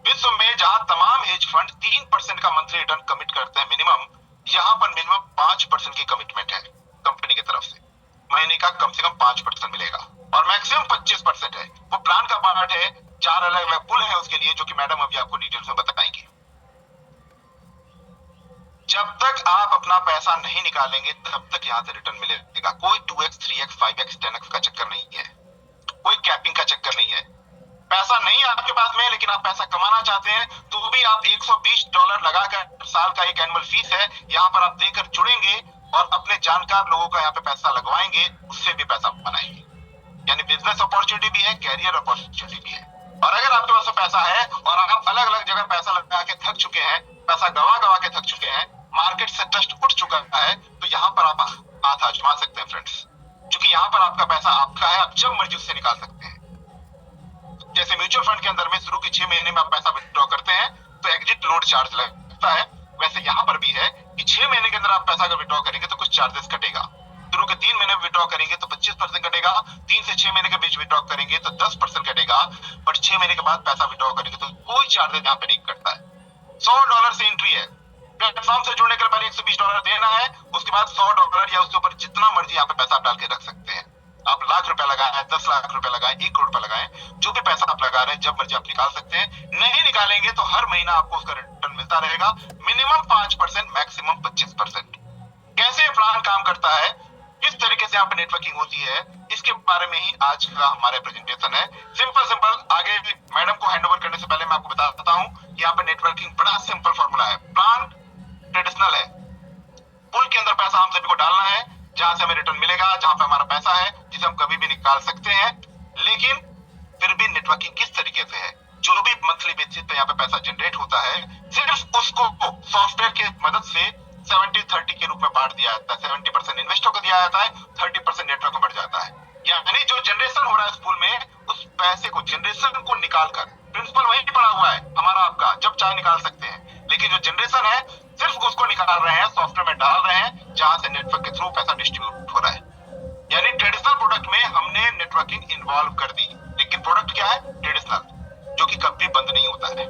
विश्व में जहां तमाम हेज फंड 3% का मंथली रिटर्न कमिट करते हैं मिनिमम, यहां पर मिनिमम 5% की कमिटमेंट है कंपनी की तरफ से। महीने का कम से कम 5% मिलेगा और मैक्सिमम 25% है। वो प्लान का पार्ट है, 4 अलग अलग पुल है उसके लिए, जो कि मैडम अभी आपको डिटेल्स में बताएंगी। जब तक आप अपना पैसा नहीं निकालेंगे तब तक यहां से रिटर्न मिलेगा। कोई 2x, 3x, 5x, 10x का चक्कर नहीं है, कोई कैपिंग का चक्कर नहीं है। पैसा नहीं है आपके पास में लेकिन आप पैसा कमाना चाहते हैं तो भी आप $120 लगाकर, साल का एक एनुअल फीस है, यहाँ पर आप देकर जुड़ेंगे और अपने जानकार लोगों का यहाँ पे पैसा लगवाएंगे, उससे भी पैसा बनाएंगे। यानी बिजनेस अपॉर्चुनिटी भी है, कैरियर अपॉर्चुनिटी भी है। और अगर आपके पास पैसा है और आप अलग अलग जगह पैसा लगा के थक चुके हैं, पैसा गवा के थक चुके हैं, मार्केट से ट्रस्ट उठ चुका है, तो यहाँ पर आप हाथ आजमा सकते हैं फ्रेंड्स, क्योंकि यहाँ पर आपका पैसा आपका है, आप जब मर्जी उससे निकाल सकते हैं। जैसे म्यूचुअल फंड के अंदर में शुरू के 6 महीने में आप पैसा विड्रॉ करते हैं तो एग्जिट लोड चार्ज लगता है, वैसे यहाँ पर भी है कि 6 महीने के अंदर आप पैसा अगर विड्रॉ करेंगे तो कुछ चार्जेस कटेगा। शुरू के 3 महीने में विड्रॉ करेंगे तो 25% कटेगा, 3 से 6 महीने के बीच विड्रॉ करेंगे तो 10% कटेगा, बट 6 महीने के बाद पैसा विड्रॉ करेंगे तो कोई चार्जेस यहाँ पे नहीं कटता है। $100 से एंट्री है, प्लेटफॉर्म से जुड़ने के पहले $120 देना है, उसके बाद $100 या उसके ऊपर जितना मर्जी यहाँ पे पैसा डाल के रख सकते हैं। आप लाख रुपया लगाए, 10 लाख रुपया लगाए, 1 करोड़ रुपया लगाए, जो भी पैसा आप लगा रहे हैं जब मर्जी आप निकाल सकते हैं। नहीं निकालेंगे तो हर महीना आपको उसका रिटर्न मिलता रहेगा, मिनिमम 5%, मैक्सिमम 25%। कैसे प्लान काम करता है, किस तरीके से यहाँ पे नेटवर्किंग होती है, इसके बारे में ही आज का हमारा प्रेजेंटेशन है। सिंपल आगे मैडम को हैंड ओवर करने से पहले मैं आपको बता देता हूँ कि यहाँ पे नेटवर्किंग बड़ा सिंपल फॉर्मूला है। प्लान ट्रेडिशनल है, पुल के अंदर पैसा हम सभी को डालना है, जहां से हमें रिटर्न मिलेगा, जहां पे हमारा पैसा है, जिसे हम कभी भी निकाल सकते हैं। लेकिन फिर भी नेटवर्किंग किस तरीके से है, जो भी मंथली बेसिस पे यहाँ पे पैसा जनरेट होता है, सिर्फ उसको सॉफ्टवेयर की मदद से 70-30 के रूप में बांट दिया जाता है। 70% इन्वेस्टर को दिया जाता है, 30% नेटवर्क में बढ़ जाता है। यानी जो जनरेशन हो रहा है स्कूल में, उस पैसे को, जनरेशन को निकालकर, प्रिंसिपल वहीं पड़ा हुआ है हमारा आपका, जब चाहे निकाल सकते हैं, लेकिन जो जनरेशन है सिर्फ उसको निकाल रहे हैं, सॉफ्टवेयर में डाल रहे हैं, जहां से नेटवर्क के थ्रू पैसा डिस्ट्रीब्यूट हो रहा है। यानी ट्रेडिशनल प्रोडक्ट में हमने नेटवर्किंग इन्वॉल्व कर दी, लेकिन प्रोडक्ट क्या है, ट्रेडिशनल, जो कि कभी बंद नहीं होता है।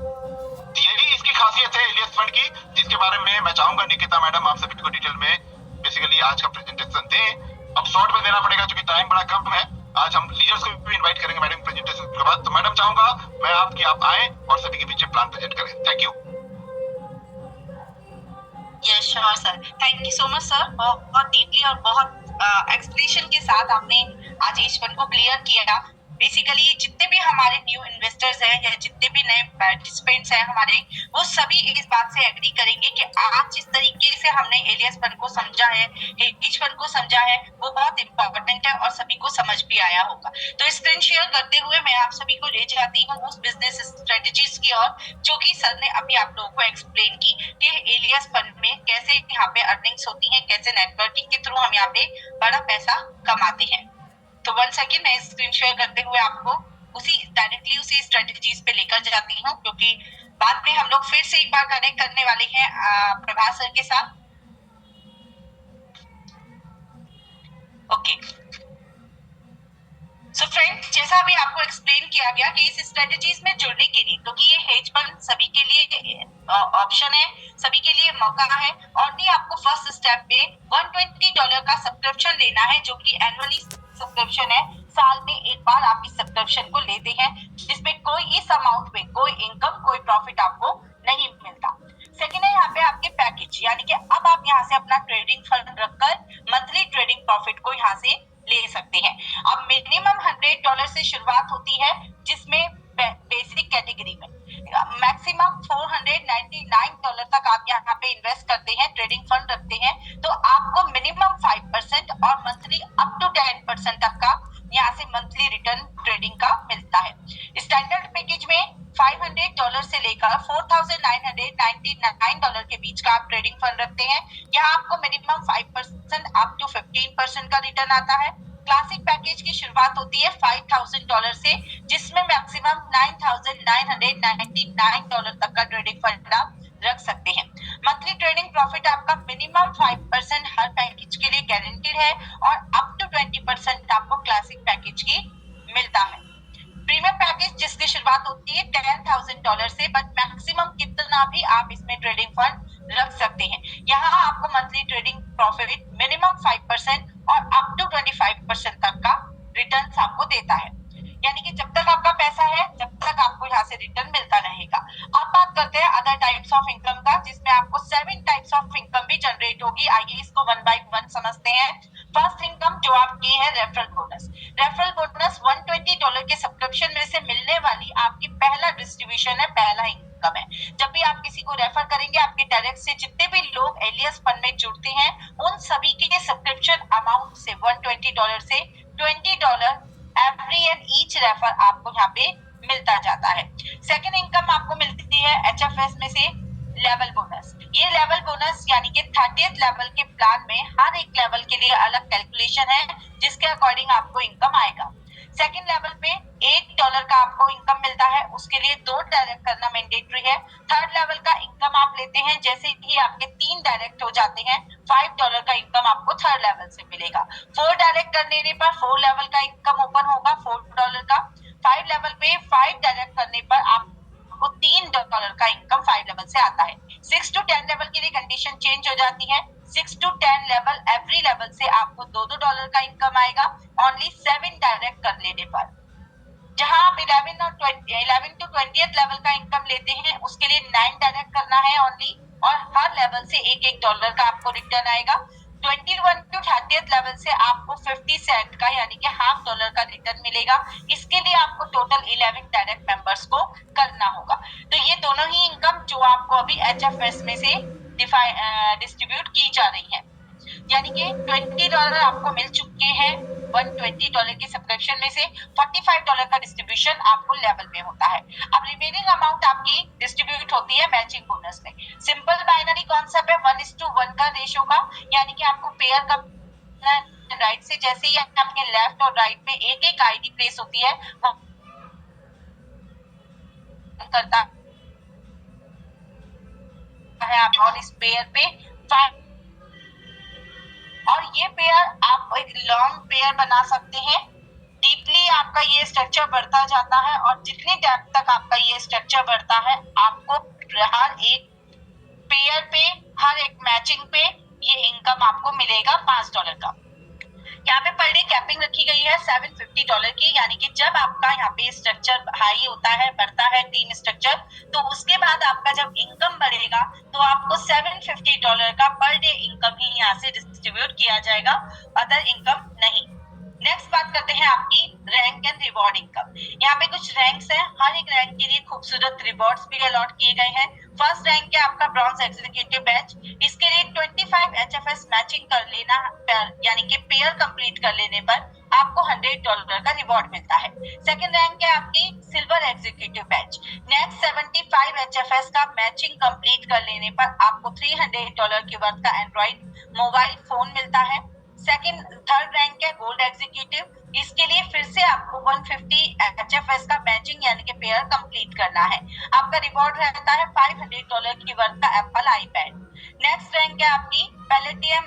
यही इसकी खासियत है एलियस फंड की, जिसके बारे में मैं चाहूंगा निकिता मैडम आप सभी को डिटेल में बेसिकली आज का प्रेजेंटेशन दें। अब शॉर्ट में देना पड़ेगा क्योंकि टाइम बड़ा कम है। आज हम लीडर्स को भी इनवाइट करेंगे मैडम प्रेजेंटेशन के बाद। तो मैडम चाहूंगा मैं आप आए और सभी के पीछे प्लान प्रेजेंट करें। Thank you. Yes sure sir, thank you so much sir. बहुत डीपली और बहुत एक्सप्लेनेशन के साथ आपने आज इस फंड को क्लियर किया। बेसिकली जितने भी हमारे न्यू इन्वेस्टर्स हैं या जितने भी नए पार्टिसिपेंट्स हैं हमारे, वो सभी इस बात से एग्री करेंगे कि आज जिस तरीके से हमने एलियस फंड को समझा है, हेज फंड को समझा है, वो बहुत इंपॉर्टेंट है और सभी को समझ भी आया होगा। तो स्क्रीन शेयर करते हुए मैं आप सभी को ले जाती हूँ उस बिजनेस स्ट्रेटेजीज की ओर जो कि सर ने अभी आप लोगों को एक्सप्लेन की कि एलियस फंड में कैसे यहाँ पे अर्निंग्स होती है, कैसे नेटवर्किंग के थ्रू हम यहाँ पे बड़ा पैसा कमाते हैं। तो वन सेकेंड मैं स्क्रीन शेयर करते हुए आपको डायरेक्टली उसी स्ट्रेटेजीज पे लेकर जाती हूँ, क्योंकि बाद में हम लोग फिर से एक बार कनेक्ट करने वाले हैं प्रभात सर के साथ। ओके सो फ्रेंड्स, जैसा अभी आपको एक्सप्लेन किया गया कि इस स्ट्रेटजीज में जुड़ने के लिए, क्योंकि ये हेज फंड सभी के लिए ऑप्शन है, सभी के लिए मौका है, और भी आपको फर्स्ट स्टेप पे $120 का सब्सक्रिप्शन लेना है, जो कि एनुअली सब्सक्रिप्शन है। साल में एक बार आप इस सब्सक्रिप्शन को लेते हैं, जिसमें कोई इस अमाउंट में कोई इनकम, कोई प्रॉफिट आपको नहीं मिलता। सेकेंड है यहाँ पे आपके पैकेज, यानी कि अब आप यहाँ से अपना ट्रेडिंग फंड रखकर मंथली ट्रेडिंग प्रॉफिट को यहाँ से ले सकते हैं। अब मिनिमम $100 से शुरुआत होती है, जिसमें बेसिक कैटेगरी में मैक्सिमम $499 तक आप यहाँ पे इन्वेस्ट करते हैं, ट्रेडिंग फंड रखते हैं, तो आपको मिनिमम 5% और मंथली अप टू 10% तक का यहाँ से मंथली रिटर्न ट्रेडिंग का मिलता है। स्टैंडर्ड पैकेज में $500 से लेकर $4,999 के बीच का आप ट्रेडिंग फंड रखते हैं, यहाँ आपको मिनिमम 5% अप टू 15% का रिटर्न आता है। क्लासिक पैकेज की शुरुआत होती है $5,000 से, जिसमें मैक्सिमम $9,999 तक का ट्रेडिंग फंड आप रख सकते हैं। मंथली ट्रेडिंग प्रॉफिट आपका मिनिमम 5% हर पैकेज के लिए गारंटेड है, और अप टू 20% आपको क्लासिक पैकेज की मिलता है। प्रीमियम पैकेज जिसकी शुरुआत होती है $10,000 से, बट मैक्सिमम कितना भी आप इसमें ट्रेडिंग फंड रख सकते हैं। यहाँ आपको मंथली ट्रेडिंग प्रॉफिट मिनिमम 5% और अप टू 25% तक का रिटर्न आपको देता है, यानी कि जब तक आपका पैसा है जब तक आपको यहाँ से रिटर्न मिलता रहेगा। अब बात करते हैं अदर टाइप्स ऑफ इनकम का, जिसमें आपको 7 टाइप्स ऑफ इनकम भी जनरेट होगी। आइए इसको वन बाय वन समझते हैं। फर्स्ट इनकम जो आपकी है रेफरल बोनस। रेफरल बोनस $120 के सब्सक्रिप्शन में से मिलने वाली आपकी पहला डिस्ट्रीब्यूशन है, पहला इनकम है। जब भी आप किसी को रेफर करेंगे, आपके डायरेक्ट से जितने भी लोग एलियस फंड में जुड़ते हैं, उन सभी के सब्सक्रिप्शन अमाउंट से $120 से $20 एवरी एंड ईच रेफर आपको यहाँ पे मिलता जाता है। सेकेंड इनकम आपको मिलती है HFS में से लेवल बोनस। ये लेवल बोनस यानी कि 30th लेवल के प्लान में हर एक लेवल के लिए अलग कैलकुलेशन है, जिसके अकॉर्डिंग आपको इनकम आएगा। सेकेंड लेवल पे $8 का आपको इनकम मिलता है, उसके लिए 2 डायरेक्ट करना मैंडेटरी है। थर्ड लेवल का इनकम आप लेते हैं, जैसे ही आपके 3 डायरेक्ट हो जाते हैं, $5 का इनकम आपको थर्ड लेवल से मिलेगा। 4 डायरेक्ट करने पर 4 लेवल का इनकम ओपन होगा $4 का। 5 लेवल पे 5 डायरेक्ट करने पर आपको $3 का इनकम 5 लेवल से आता है। 6 to 10 लेवल के लिए कंडीशन चेंज हो जाती है। 6 to 10 लेवल एवरी लेवल से आपको $2 का इनकम आएगा, ओनली 7 डायरेक्ट कर लेने पर। जहां आप 11 to 20th लेवल का इनकम लेते हैं, उसके लिए 9 डायरेक्ट करना है ओनली, और हर लेवल से $1 का आपको रिटर्न आएगा। 21 to 30th लेवल से आपको 50 सेंट का यानी कि $0.5 का रिटर्न मिलेगा। इसके लिए आपको टोटल 11 डायरेक्ट मेंबर्स को करना होगा। तो ये दोनों ही इनकम जो आपको अभी HFS में से डिस्ट्रीब्यूट की जा रही है, यानी कि $20 आपको मिल चुके हैं $120 के सब्सक्रिप्शन में से। $45 का डिस्ट्रीब्यूशन आपको लेवल में होता है। अब रिमेनिंग अमाउंट आपकी डिस्ट्रीब्यूट होती है मैचिंग बोनस में। सिंपल बाइनरी कॉन्सेप्ट है 1:1 का रेशो का, यानी कि आपको पेयर का राइट से जैसे ही आपके लेफ्ट और राइट में एक आईडी प्लेस होती है, वो करता है आप, और इस पेयर पे और ये पेयर आप एक लॉन्ग पेयर बना सकते हैं। डीपली आपका ये स्ट्रक्चर बढ़ता जाता है, और जितनी डेप्थ तक आपका ये स्ट्रक्चर बढ़ता है, आपको हर एक पेयर पे, हर एक मैचिंग पे ये इनकम आपको मिलेगा $5 का। यहाँ पे पर डे कैपिंग रखी गई है $750 की, यानी कि जब आपका यहाँ पे स्ट्रक्चर हाई होता है, बढ़ता है टीम स्ट्रक्चर, तो उसके बाद आपका जब इनकम बढ़ेगा तो आपको $750 का पर डे इनकम ही यहाँ से डिस्ट्रीब्यूट किया जाएगा, अदर इनकम नहीं। नेक्स्ट बात करते हैं आपकी रैंक एंड रिवॉर्ड इनकम। यहाँ पे कुछ रैंक्स हैं, हर एक रैंक के लिए खूबसूरत रिवॉर्ड्स भी अलॉट किए गए हैं। फर्स्ट रैंक है आपका ब्रॉन्ज एग्जीक्यूटिव बैच, इसके लिए 25 HFS मैचिंग कर लेना, यानी कि पेयर कंप्लीट कर लेने पर आपको $100 का रिवॉर्ड मिलता है। सेकंड रैंक है आपकी silver executive batch. Next 75 HFS का मैचिंग कंप्लीट कर लेने पर आपको $300 के वर्थ का एंड्रॉइड मोबाइल फोन मिलता है। सेकंड थर्ड रैंक है गोल्ड एग्जीक्यूटिव, इसके लिए फिर से आपको 150 HFS का मैचिंग यानी कि पेयर कंप्लीट करना है। आपका रिवॉर्ड रहता है $500 की वर्थ का एप्पल आईपैड। नेक्स्ट रैंक है आपकी प्लेटिनम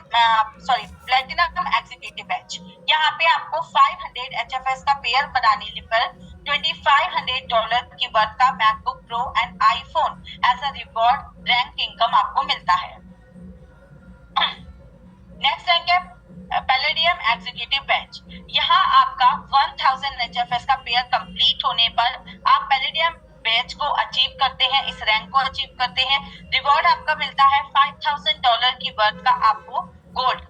एग्जीक्यूटिव बैच। यहाँ पे आपको 500 HFS का पेयर बनाने पर $2500 की वर्थ का MacBook Pro and iPhone as a reward rank income आपको मिलता है। नेक्स्ट रैंक है पैलेडियम एग्जीक्यूटिव बैच। यहाँ आपका 1000 HFS का पेयर कंप्लीट होने पर आप पैलेडियम बैच को अचीव करते हैं, इस रैंक को अचीव करते हैं। रिवॉर्ड आपका मिलता है $5000 की वर्थ का आपको गोल्ड।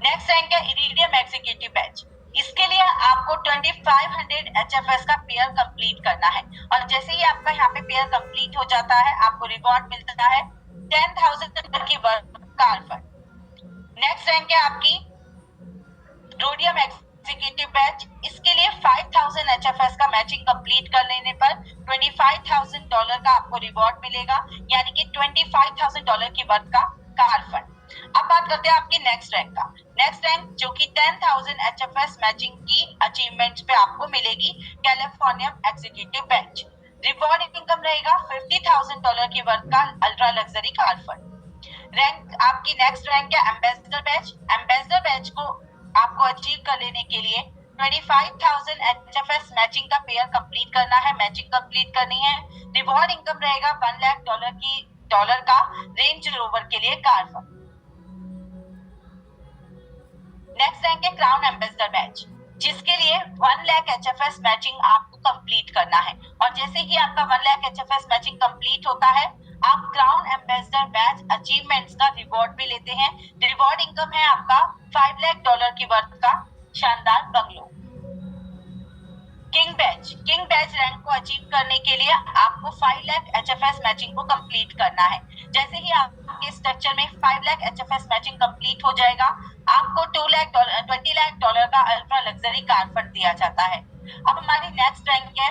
नेक्स्ट रैंक है इरिडियम एग्जीक्यूटिव बैच। इसके लिए आपको 2500 HFS का पेयर कंप्लीट करना है और जैसे ही आपका यहाँ पे पेयर कंप्लीट हो जाता है आपको रिवॉर्ड मिलता है $10,000 की वर्थ का ऑफर। नेक्स्ट रैंक है आपकी रोडियम एग्जीक्यूटिव बैच। इसके लिए 5000 HFS का मैचिंग कंप्लीट कर लेने पर $25,000 का आपको रिवॉर्ड मिलेगा यानी कि $25,000 की वर्थ का कार फंड। अब बात करते हैं आपकी नेक्स्ट रैंक का। नेक्स्ट रैंक जो कि 10,000 HFS मैचिंग की अचीवमेंट्स पे आपको मिलेगी California executive batch. Reward income रहेगा $50,000 की वर्थ का ultra luxury car fund. Rank आपकी नेक्स्ट रैंक है एम्बेसडर बैच। एम्बेसडर बैच को आपको अचीव कर लेने के लिए 25,000 HFS मैचिंग का पेयर कंप्लीट करना है, मैचिंग कंप्लीट करनी है। रिवॉर्ड इनकम रहेगा $1,00,000 का रेंज रोवर के लिए कार फंड। नेक्स्ट रैंक है क्राउन एम्बेसडर बैच जिसके लिए 1,00,000 HFS मैचिंग आपको कंप्लीट करना है और जैसे ही आपका 1,00,000 HFS मैचिंग कंप्लीट होता है आप क्राउन एम्बेसडर बैच अचीवमेंट्स का रिवॉर्ड भी लेते हैं। रिवॉर्ड इनकम है आपका $5,00,000 की वर्थ का शानदार बंगलो। किंग बैच रैंक को अचीव करने के लिए आपको 5,00,000 HFS मैचिंग को कंप्लीट करना है। जैसे ही आपके स्ट्रक्चर में 5,00,000 HFS मैचिंग कंप्लीट हो जाएगा आपको $20,00,000 का अल्ट्रा लग्जरी कार फंड दिया जाता है। अब हमारी नेक्स्ट रैंक है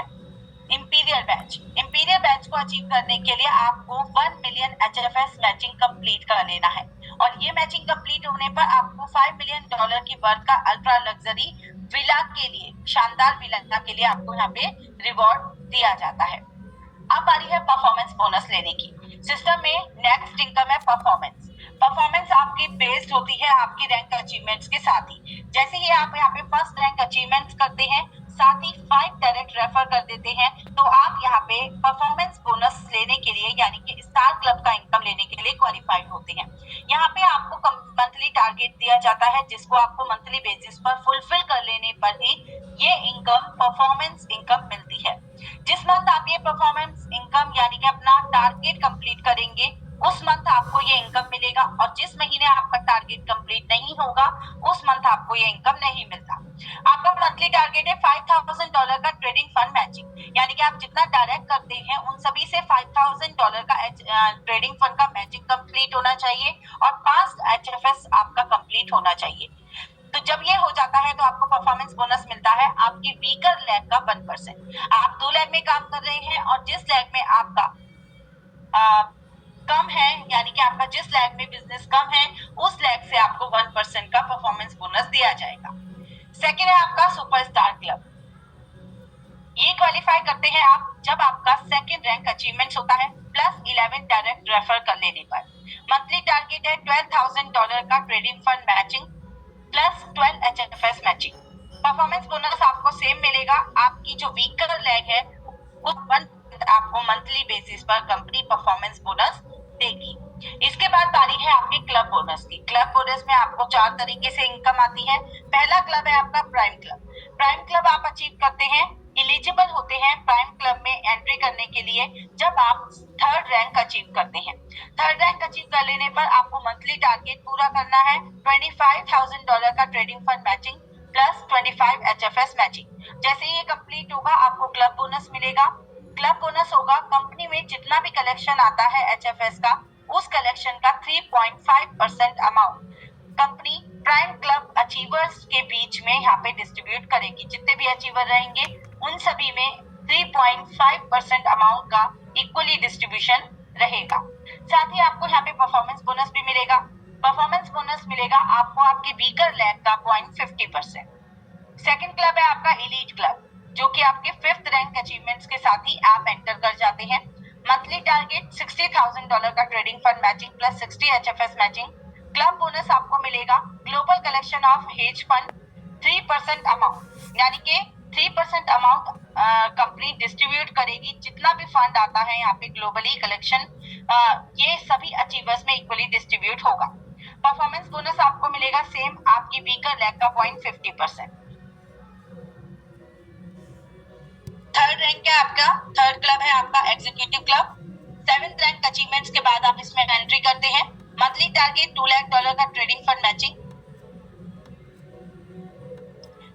इंपीरियल बैच को अचीव करने के लिए आपको 1 मिलियन HFS मैचिंग कंप्लीट कर लेना है और ये मैचिंग कंप्लीट होने पर आपको $5 मिलियन की वर्थ का अल्ट्रा लग्जरी विला के लिए शानदार विला के लिए आपको यहाँ पे रिवॉर्ड दिया जाता है। अब बारी है परफॉर्मेंस बोनस लेने की। सिस्टम में नेक्स्ट इनकम है परफॉर्मेंस आपकी बेस्ड होती है आपकी रैंक अचीवमेंट्स के साथ ही। जैसे ही आप यहाँ पे फर्स्ट रैंक अचीवमेंट्स करते हैं साथ ही 5 डायरेक्ट रेफर कर देते हैं तो आप यहाँ पे परफॉर्मेंस बोनस लेने के लिए यानी कि स्टार क्लब का इनकम लेने के लिए क्वालिफाइड होते हैं। यहाँ पे आपको मंथली टारगेट दिया जाता है जिसको आपको मंथली बेसिस पर फुलफिल कर लेने पर ही ये इनकम परफॉर्मेंस इनकम मिलती है। जिस मंथ आप ये परफॉर्मेंस इनकम यानी कि अपना टारगेट कंप्लीट करेंगे उस मंथ आपको ये इनकम मिलेगा और जिस महीने आपका टारगेट कंप्लीट नहीं होगा उस मंथ आपको ये इनकम नहीं मिलता। आपका मंथली टारगेट है $5,000 का ट्रेडिंग फंड मैचिंग यानी कि आप जितना डायरेक्ट करते हैं उन सभी से $5,000 का ट्रेडिंग फंड का मैचिंग कंप्लीट होना चाहिए और 5 HFS आपका कंप्लीट होना चाहिए। तो जब ये हो जाता है तो आपको परफॉर्मेंस बोनस मिलता है आपकी वीकर लैग का 1%। आप 2 लैग में काम कर रहे हैं और जिस लैग में आपका कम है यानी कि आपका जिस लैग में बिजनेस कम है उस लैग से आपको 1% का परफॉर्मेंस बोनस दिया जाएगा। सेकेंड है आपका सुपरस्टार क्लब। ये क्वालिफाई करते हैं आप जब आपका सेकेंड रैंक अचीवमेंट होता है प्लस 11 डायरेक्ट रेफर कर लेने पर। मंथली टारगेट है $12,000 का trading fund matching plus 12 HFS matching. Performance bonus आपको सेम मिलेगा। आपकी जो वीकर लैग है उस आपको मंथली बेसिस पर कंपनी परफॉर्मेंस बोनस देगी। इसके बाद बारी है आपकी क्लब बोनस की। क्लब बोनस में आपको 4 तरीके से इनकम आती है। पहला क्लब है आपका प्राइम क्लब आप अचीव करते हैं एलिजिबल होते हैं प्राइम क्लब में एंट्री करने के लिए जब आप थर्ड रैंक अचीव करते हैं। थर्ड रैंक अचीव कर लेने पर आपको मंथली टारगेट पूरा करना है $25,000 का trading fund matching plus 25 HFS matching. जैसे ही ये कंप्लीट होगा आपको क्लब बोनस मिलेगा। क्लब बोनस होगा कंपनी में जितना भी कलेक्शन आता है HFS का उस कलेक्शन का 3.5% amount company prime club achievers के बीच में यहाँ पे डिस्ट्रीब्यूट करेगी। जितने भी अचीवर रहेंगे उन सभी में 3.5% अमाउंट का इक्वली डिस्ट्रीब्यूशन रहेगा। साथ ही आपको यहाँ पे परफॉर्मेंस बोनस भी मिलेगा। परफॉर्मेंस बोनस मिलेगा आपको आपके वीकर लेग का 0.50%। सेकंड क्लब है आपका एलीट क्लब, जो कि आपके 5th रैंक अचीवमेंट्स के साथ ही आप एंटर कर जाते हैं। मंथली टारगेट $60,000 का trading fund matching plus 60 HFS matching. Club bonus आपको मिलेगा global collection of hedge fund 3% amount, यानी कि 3% अमाउंट कंपनी डिस्ट्रीब्यूट करेगी। जितना भी फंड आता है यहाँ पे ग्लोबली कलेक्शन, ये सभी अचीवर्स में इक्वली डिस्ट्रीब्यूट होगा। परफॉर्मेंस बोनस आपको मिलेगा सेम आपकी वीकर लेग का 0.50%। थर्ड रैंक है आपका, थर्ड क्लब है आपका executive club. 7th rank achievements के बाद आप इसमें एंट्री करते हैं। मंथली टारगेट $2 लाख का ट्रेडिंग फंड मैचिंग,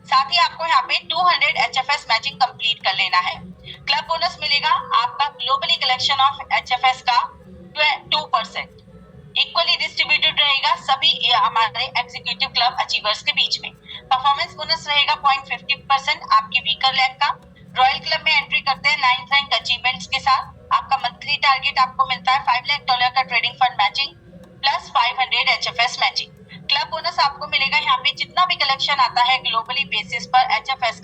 साथ ही आपको यहाँ पे 200 HFS मैचिंग कंप्लीट कर लेना है। क्लब बोनस मिलेगा आपका ग्लोबली कलेक्शन ऑफ HFS का 2%, इक्वली डिस्ट्रीब्यूटेड रहेगा सभी हमारे एग्जीक्यूटिव क्लब अचीवर्स के बीच में। परफॉर्मेंस बोनस रहेगा 0.50% आपकी वीकर लेग का। रॉयल क्लब में एंट्री करते हैं 9th रैंक अचीवमेंट्स के साथ। आपका मंथली टारगेट आपको मिलता है $5 लाख का trading fund matching plus 500 HFS matching. Club bonus आपको मिलेगा यहाँ पे जितना भी कलेक्शन आता है ग्लोबली बेसिस पर HFS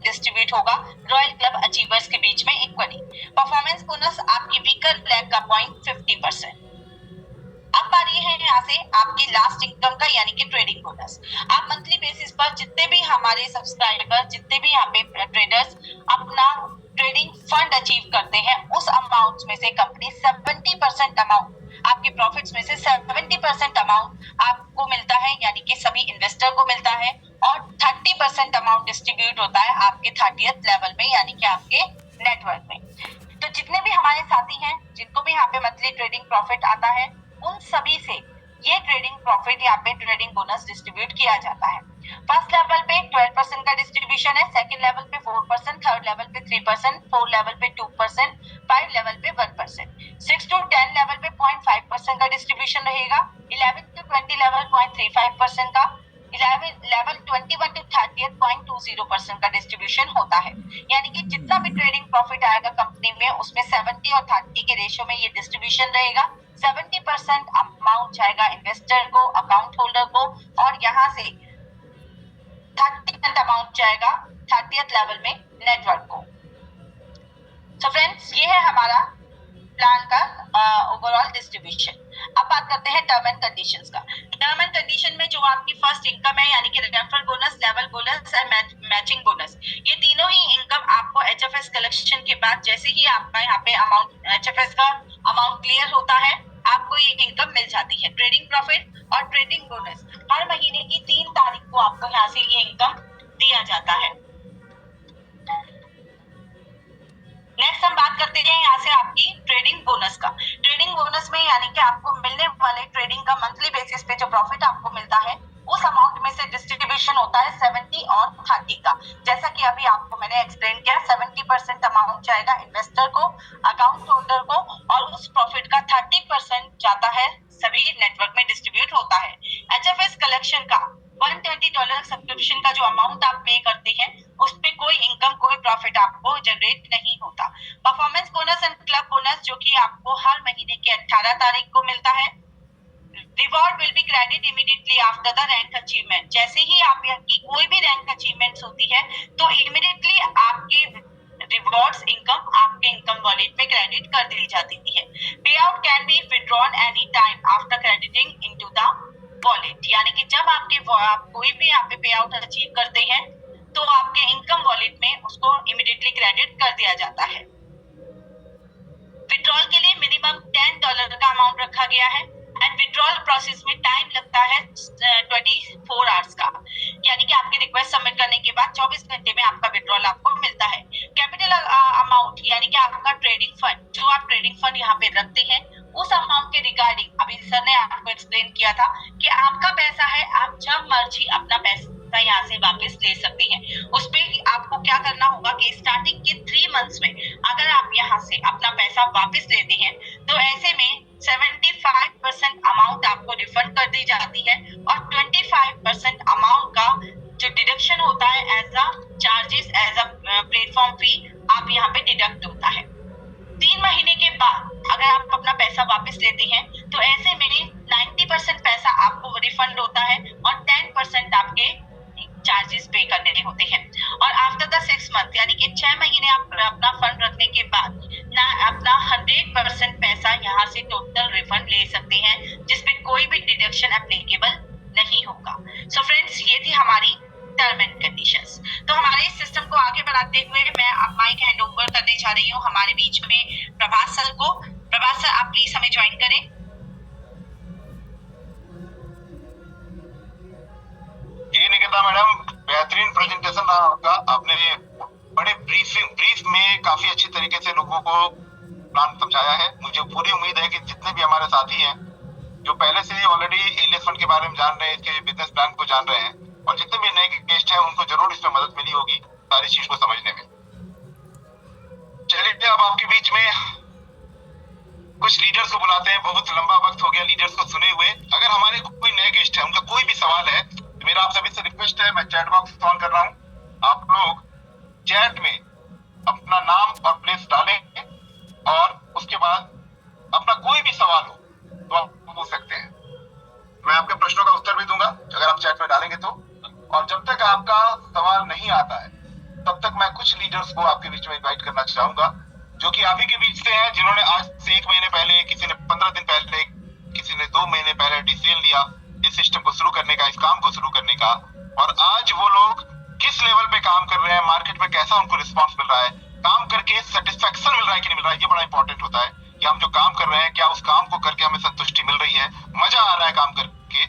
डिस्ट्रीब्यूट होगा रॉयल क्लब अचीवर्स के बीच में इक्वली। परफॉर्मेंस बोनस आपकी वीकर लेग का 0.50%। अब बारी है यहाँ से आपकी लास्ट इनकम का, यानी कि ट्रेडिंग बोनस। आप मंथली बेसिस पर जितने भी हमारे सब्सक्राइबर, जितने भी यहाँ पे ट्रेडर्स अपना ट्रेडिंग फंड अचीव करते हैं, उस अमाउंट में से कंपनी 70% अमाउंट, आपके प्रॉफिट्स में से 70% अमाउंट आपको मिलता है, यानी कि सभी इन्वेस्टर को मिलता है, और 30% अमाउंट डिस्ट्रीब्यूट होता है आपके 30th लेवल में, यानी कि आपके नेटवर्क में। तो जितने भी हमारे साथी हैं जिनको भी यहाँ पे मंथली ट्रेडिंग प्रॉफिट आता है, उन सभी से ये ट्रेडिंग प्रॉफिट यहाँ पे ट्रेडिंग बोनस डिस्ट्रीब्यूट किया जाता है। फर्स्ट लेवल पे 12% का डिस्ट्रीब्यूशन है, सेकंड लेवल पे 4%, थर्ड लेवल पे 3%, फोर्थ लेवल पे 2%, 5 लेवल पे 1%, 6 to 10 लेवल पे 0.5% का डिस्ट्रीब्यूशन रहेगा, 11 to 20 लेवल 0.35% का, 11 लेवल 21 to 30 0.20% का डिस्ट्रीब्यूशन होता है। यानी कि जितना भी ट्रेडिंग प्रॉफिट आएगा कंपनी में, उसमें 70 और 30 के रेशियो में ये डिस्ट्रीब्यूशन रहेगा। 70% अमाउंट जाएगा इन्वेस्टर को, अकाउंट होल्डर को, और यहाँ से 30% अमाउंट जाएगा 30th लेवल में नेटवर्क को। तो फ्रेंड्स, ये है हमारा प्लान का ओवरऑल डिस्ट्रीब्यूशन। अब बात करते हैं टर्म एंड कंडीशंस का। टर्म एंड कंडीशन में जो आपकी फर्स्ट इनकम है, यानी कि रेफरल बोनस, लेवल बोनस और मैचिंग बोनस, ये तीनों ही इनकम आपको HFS कलेक्शन के बाद जैसे ही आपका यहाँ पे अमाउंट HFS का अमाउंट क्लियर होता है, आपको ये इनकम मिल जाती है। ट्रेडिंग प्रॉफिट और ट्रेडिंग बोनस हर महीने की 3 तारीख को आपको यहाँ से ये इनकम दिया जाता है। नेक्स्ट हम बात करते हैं यहाँ से आपकी ट्रेडिंग बोनस का। ट्रेडिंग बोनस में यानी कि आपको मिलने वाले ट्रेडिंग का मंथली बेसिस पे जो प्रॉफिट आपको मिलता है, उस अमाउंट में से डिस्ट्रीब्यूशन होता है 70 और 30 का। जैसा कि अभी आपको मैंने एक्सप्लेन किया, 70% अमाउंट जाएगा इन्वेस्टर को, अकाउंट होल्डर को, और उस प्रॉफिट का 30% जाता है सभी नेटवर्क में डिस्ट्रीब्यूट होता है। HFS कलेक्शन का $120 सब्सक्रिप्शन का जो अमाउंट आप पे करते हैं, उस पे कोई इनकम, कोई प्रॉफिट आपको जनरेट नहीं होता। Performance bonus and club bonus जो कि आपको हर महीने के 18 तारीख को मिलता है। Reward will be credit immediately after the rank achievement. जैसे ही आपकी कोई भी रैंक अचीवमेंट होती है, तो इमीडिएटली आपके रिवॉर्ड्स इनकम आपके इनकम वॉलेट में क्रेडिट कर दी जाती है। पे out can be withdrawn any time after crediting into the wallet, यानी कि जब आप कोई भी यहाँ पे पे आउट अचीव करते हैं, तो आपके इनकम वॉलेट में उसको इमीडिएटली क्रेडिट कर दिया जाता है। विड्रॉल के लिए मिनिमम $10 का अमाउंट रखा गया है, एंड विड्रॉल प्रोसेस में टाइम लगता है 24 आवर्स का, यानी कि आपकी रिक्वेस्ट सबमिट करने के बाद 24 घंटे में आपका विड्रॉल आपको मिलता है। कैपिटल अमाउंट यानी कि आपका ट्रेडिंग फंड, जो आप ट्रेडिंग फंड यहाँ पे रखते हैं, उस अमाउंट के रिगार्डिंग अभी सर ने आपको एक्सप्लेन किया था कि आपका पैसा है, आप जब मर्जी अपना पैसा यहाँ से वापस ले सकते हैं। उस पे आपको क्या करना होगा कि स्टार्टिंग के 3 मंथ्स में अगर आप यहाँ से अपना पैसा वापस लेते हैं, तो ऐसे में 75% अमाउंट आपको रिफंड कर दी जाती है, और 25% अमाउंट का जो डिडक्शन होता है as a charges, as a platform fee, आप यहाँ पे डिडक्ट होता है। 3 महीने के बाद अगर आप अपना पैसा वापस लेते हैं तो ऐसे में 90% पैसा आपको रिफंड होता है और 10% आपके चार्जेस पे करने होते हैं। और आफ्टर द 6 मंथ यानी कि 6 महीने आप अपना फंड रखने के बाद ना अपना 100% पैसा यहाँ से टोटल रिफंड ले सकते हैं, जिसपे कोई भी डिडक्शन एप्लीकेबल नहीं होगा। सो फ्रेंड्स, ये थी हमारी टर्म एंड कंडीशंस। तो हमारे इस सिस्टम को आगे बढ़ाते हुए मैं अब माइक हैंड ओवर करने जा रही हूँ हमारे बीच में प्रभास सर को। प्रभास सर, आप प्लीज हमें ज्वाइन करें। जी निकिता मैडम, बेहतरीन प्रेजेंटेशन रहा आपका। आपने बड़े ब्रीफ में काफी अच्छी तरीके से लोगों को प्लान समझाया है। मुझे पूरी उम्मीद है कि जितने भी हमारे साथी हैं जो पहले से ऑलरेडी एलियस फंड के बारे में जान रहे हैं, इसके बिजनेस प्लान को जान रहे हैं, और जितने भी नए गेस्ट हैं उनको जरूर इसमें मदद मिली होगी सारी चीज को समझने में। चलिए अब आपके बीच में कुछ लीडर्स को बुलाते हैं। बहुत लंबा वक्त हो गया लीडर्स को सुने हुए। अगर हमारे कोई नए गेस्ट है, उनका कोई भी सवाल है, तो मेरा आप सभी से रिक्वेस्ट है, मैं चैट बॉक्स ऑन कर रहा हूँ, आप लोग चैट में अपना नाम और प्लेस डालें और उसके बाद अपना कोई भी सवाल हो तो आप पूछ सकते हैं। मैं आपके प्रश्नों का उत्तर भी दूंगा अगर आप चैट में डालेंगे तो। और जब तक आपका सवाल नहीं आता है तब तक मैं कुछ लीडर्स को आपके बीच में इनवाइट करना चाहूंगा, जो कि आप ही के बीच से हैं, जिन्होंने आज से 1 महीने पहले, किसी ने 15 दिन पहले, किसी ने 2 महीने पहले डिसीजन लिया इस सिस्टम को शुरू करने का, इस काम को शुरू करने का। और आज वो लोग किस लेवल पे काम कर रहे हैं, मार्केट में कैसा उनको रिस्पॉन्स मिल रहा है, काम करके सेटिस्फेक्शन मिल रहा है कि नहीं मिल रहा है, ये बड़ा इंपॉर्टेंट होता है कि हम जो काम कर रहे हैं क्या उस काम को करके हमें संतुष्टि मिल रही है, मजा आ रहा है काम करके,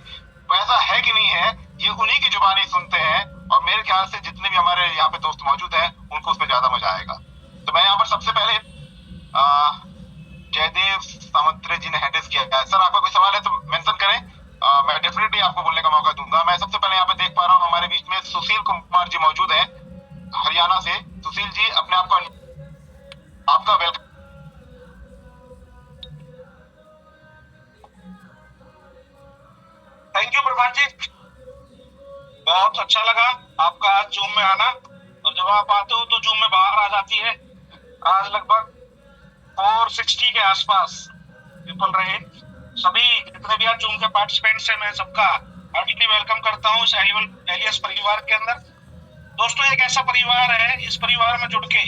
वैसा है कि नहीं है, ये उन्हीं की जुबानी सुनते हैं। और मेरे ख्याल से जितने भी हमारे यहाँ पे दोस्त मौजूद हैं उनको उसमें ज्यादा मजा आएगा। तो मैं यहाँ पर सबसे पहले जयदेव सामंत्रे जी ने हैंडल किया है। सर आपका कोई सवाल है तो मेंशन करें, मैं डेफिनेटली आपको बोलने का मौका दूंगा। मैं सबसे पहले यहाँ पे देख पा रहा हूँ हमारे बीच में सुशील कुमार जी मौजूद हैं हरियाणा से। सुशील जी, अपने आप को, आपका वेलकम। थैंक यू प्रभात जी, बहुत अच्छा लगा आपका आज जूम में आना। और जब आप आते हो तो जूम में बाहर आ जाती है। आज लगभग 460 के आसपास पीपल रहे। सभी जितने भी आज जूम के पार्टिसिपेंट्स हैं, मैं सबका हार्टली वेलकम करता हूँ इस एलियस परिवार के अंदर। दोस्तों, एक ऐसा परिवार है, इस परिवार में जुड़ के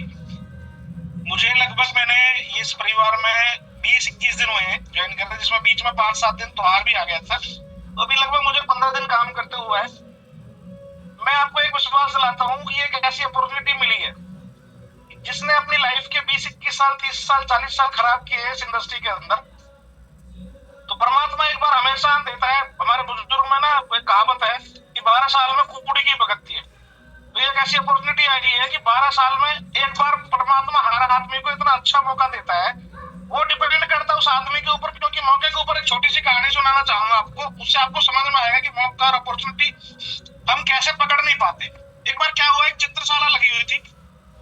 मुझे लगभग, मैंने इस परिवार में 20-21 दिन हुए हैं ज्वाइन करते, जिसमें बीच में 5-7 दिन त्योहार भी आ गया था। तो अभी लगभग मुझे 15 दिन काम करते हुए है। मैं आपको एक विश्वास दिलाता हूँ कि एक ऐसी अपॉर्चुनिटी मिली है जिसने अपनी लाइफ के 20-21 साल, 30 साल, 40 साल खराब किए हैं इस इंडस्ट्री के अंदर। तो परमात्मा एक बार हमेशा देता है। हमारे बुजुर्ग में ना एक कहावत है कि 12 साल में कुकुड़ी की भगती है। तो एक ऐसी अपॉर्चुनिटी आई है कि 12 साल में एक बार परमात्मा हर आदमी को इतना अच्छा मौका देता है। वो डिपेंड करता है उस आदमी के ऊपर, क्योंकि मौके के ऊपर एक छोटी सी कहानी सुनाना चाहूंगा आपको, उससे आपको समझ में आएगा कि मौका और अपॉर्चुनिटी हम कैसे पकड़ नहीं पाते। एक बार क्या हुआ, एक चित्रशाला लगी हुई थी,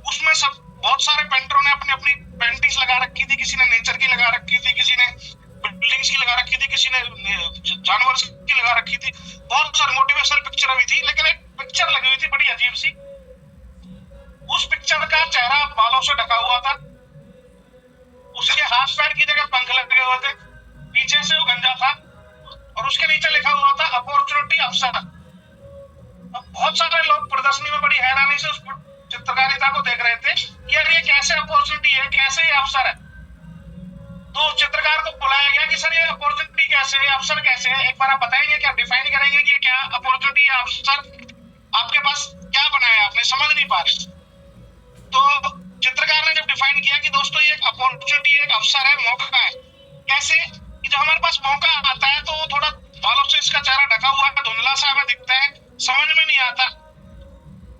उसमें सब बहुत सारे पेंटरों ने अपनी अपनी पेंटिंग्स लगा रखी थी। किसी ने नेचर की लगा रखी थी, किसी ने बिल्डिंग्स की लगा रखी थी, किसी ने जानवर की लगा रखी थी। बहुत सारी मोटिवेशनल पिक्चर भी थी, लेकिन एक पिक्चर लगी हुई थी बड़ी अजीब सी। उस पिक्चर का चेहरा बालों से ढका हुआ था, उसके हाथ पैर की जगह पंख लगे हुए थे, पीछे से वो गंजा था और उसके नीचे लिखा हुआ था अपॉर्चुनिटी अवसर। बहुत सारे लोग प्रदर्शनी में बड़ी हैरानी से उस चित्रकारिता को देख रहे थे कि यार ये कैसे अपॉर्चुनिटी है, कैसे ये अवसर है। तो चित्रकार को बुलाया गया कि सर ये अपॉर्चुनिटी कैसे है, अवसर कैसे है, एक बार आप बताएंगे, क्या डिफाइन करेंगे कि क्या अपॉर्चुनिटी या अवसर आपके पास क्या बनाया, आपने समझ नहीं पा रहे। तो चित्रकार ने जब डिफाइन किया कि दोस्तों ये एक अपॉर्चुनिटी, एक अवसर है, मौका है। कैसे कि जब हमारे पास मौका आता है तो थोड़ा बालों से इसका चेहरा ढका हुआ है, धुंधला सा हमें दिखता है, समझ में नहीं आता।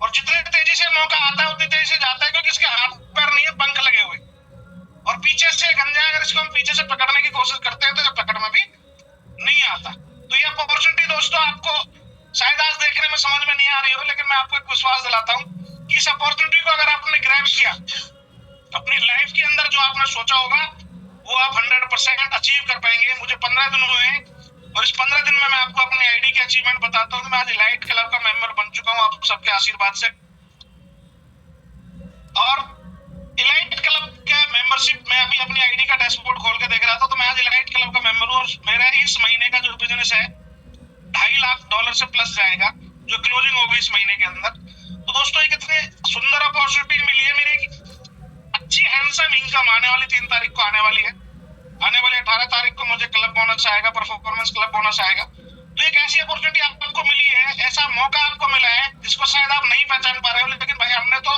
और जितनी तेजी से मौका आता है उतनी तेजी से जाता है, क्योंकि इसके हाथ पैर नहीं है, पंख लगे हुए। और पीछे से गंजा, अगर इसको हम पीछे से पकड़ने की कोशिश करते हैं तो पकड़ में भी नहीं आता। तो ये अपॉर्चुनिटी दोस्तों आपको शायद आज देखने में समझ में नहीं आ रही हो, लेकिन मैं आपको एक विश्वास दिलाता हूँ कि इस अपॉर्चुनिटी को अगर आपने ग्रैब किया, अपनी लाइफ के अंदर जो आपने सोचा होगा वो आप 100% अचीव कर पाएंगे। मुझे 15 दिन हुए हैं और इस 15 दिन में मैं आपको अपनी आईडी की अचीवमेंट बताता हूँ। मैं आज इलाइट क्लब का मेंबर बन चुका हूँ आप सबके आशीर्वाद से। और इलाइट क्लब क्या मेंबरशिप, मैं अभी अपनी आईडी का डैशबोर्ड खोल के देख रहा था, तो मैं आज इलाइट क्लब का मेंबर हूँ और मेरा इस महीने का जो बिजनेस है $2.5 लाख से प्लस जाएगा, जो क्लोजिंग होगी इस महीने के अंदर। तो दोस्तों एक इतने सुंदर अपॉर्चुनिटी मिली है, मेरी अच्छी हैंडसम इनकम आने वाली 3 तारीख को आने वाली है, आने वाले 18 तारीख को मुझे क्लब बोनस आएगा, परफॉर्मेंस क्लब बोनस आएगा। तो एक ऐसी अपॉर्चुनिटी आपको मिली है, ऐसा मौका आपको मिला है जिसको शायद आप नहीं पहचान पा रहे हो, लेकिन भाई हमने तो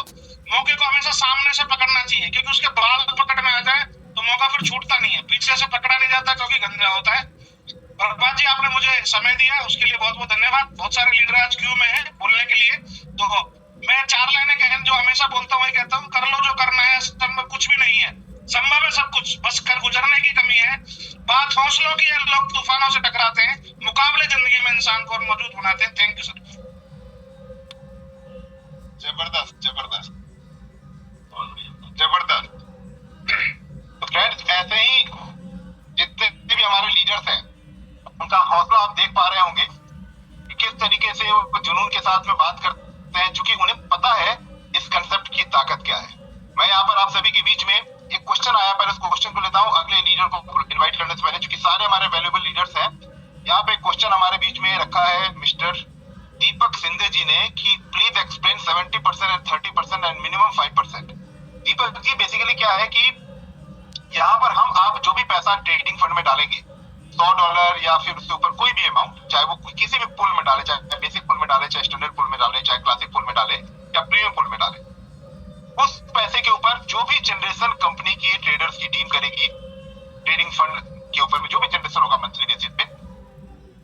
मौके को हमेशा सामने से पकड़ना चाहिए, क्योंकि उसके बाल पकड़ में आ जाए तो मौका फिर छूटता नहीं है, पीछे से पकड़ा नहीं जाता क्योंकि गंदा होता है। प्रभात जी, आपने मुझे समय दिया उसके लिए बहुत बहुत धन्यवाद। बहुत सारे लीडर आज क्यू में हैं बोलने के लिए, तो मैं 4 लाइनें कहन जो हमेशा बोलता हूँ, कहता हूँ कर लो जो करना है, संभव कुछ भी नहीं है, संभव है सब कुछ, बस कर गुजरने की कमी है। बात हौसलों की है, लोग तूफानों से टकराते हैं, मुकाबले जिंदगी में इंसान को और मौजूद बनाते हैं। Thank you sir. जबरदस्त जबरदस्त जबरदस्त। तो फ्रेंड्स, ऐसे ही जितने भी हमारे लीडर्स हैं उनका हौसला आप देख पा रहे होंगे कि किस तरीके से वो जुनून के साथ में बात करते हैं, क्योंकि उन्हें पता है इस कंसेप्ट की ताकत क्या है। मैं यहाँ पर आप सभी के बीच में एक क्वेश्चन आया, पहले उस क्वेश्चन को लेता हूँ अगले लीडर को इनवाइट करने से पहले, क्योंकि सारे हमारे वैल्यूएबल लीडर्स हैं। यहाँ पे एक क्वेश्चन हमारे बीच में रखा है मिस्टर दीपक सिंधे जी ने कि please explain 70% and 30% and minimum 5%। Deepak ji, basically क्या है कि यहाँ पर हम आप जो भी पैसा ट्रेडिंग फंड में डालेंगे, $100 या फिर उससे ऊपर कोई भी अमाउंट, चाहे वो किसी भी पूल में डाले, चाहे बेसिक पूल में डाले, चाहे स्टैंडर्ड पूल में डाले, चाहे क्लासिक पूल में डाले या प्रीमियम पूल में डाले, उस पैसे के ऊपर जो भी जनरेशन कंपनी की ट्रेडर्स की टीम करेगी, ट्रेडिंग फंड के ऊपर में जो भी जनरेशन होगा मंथली बेसिस पे,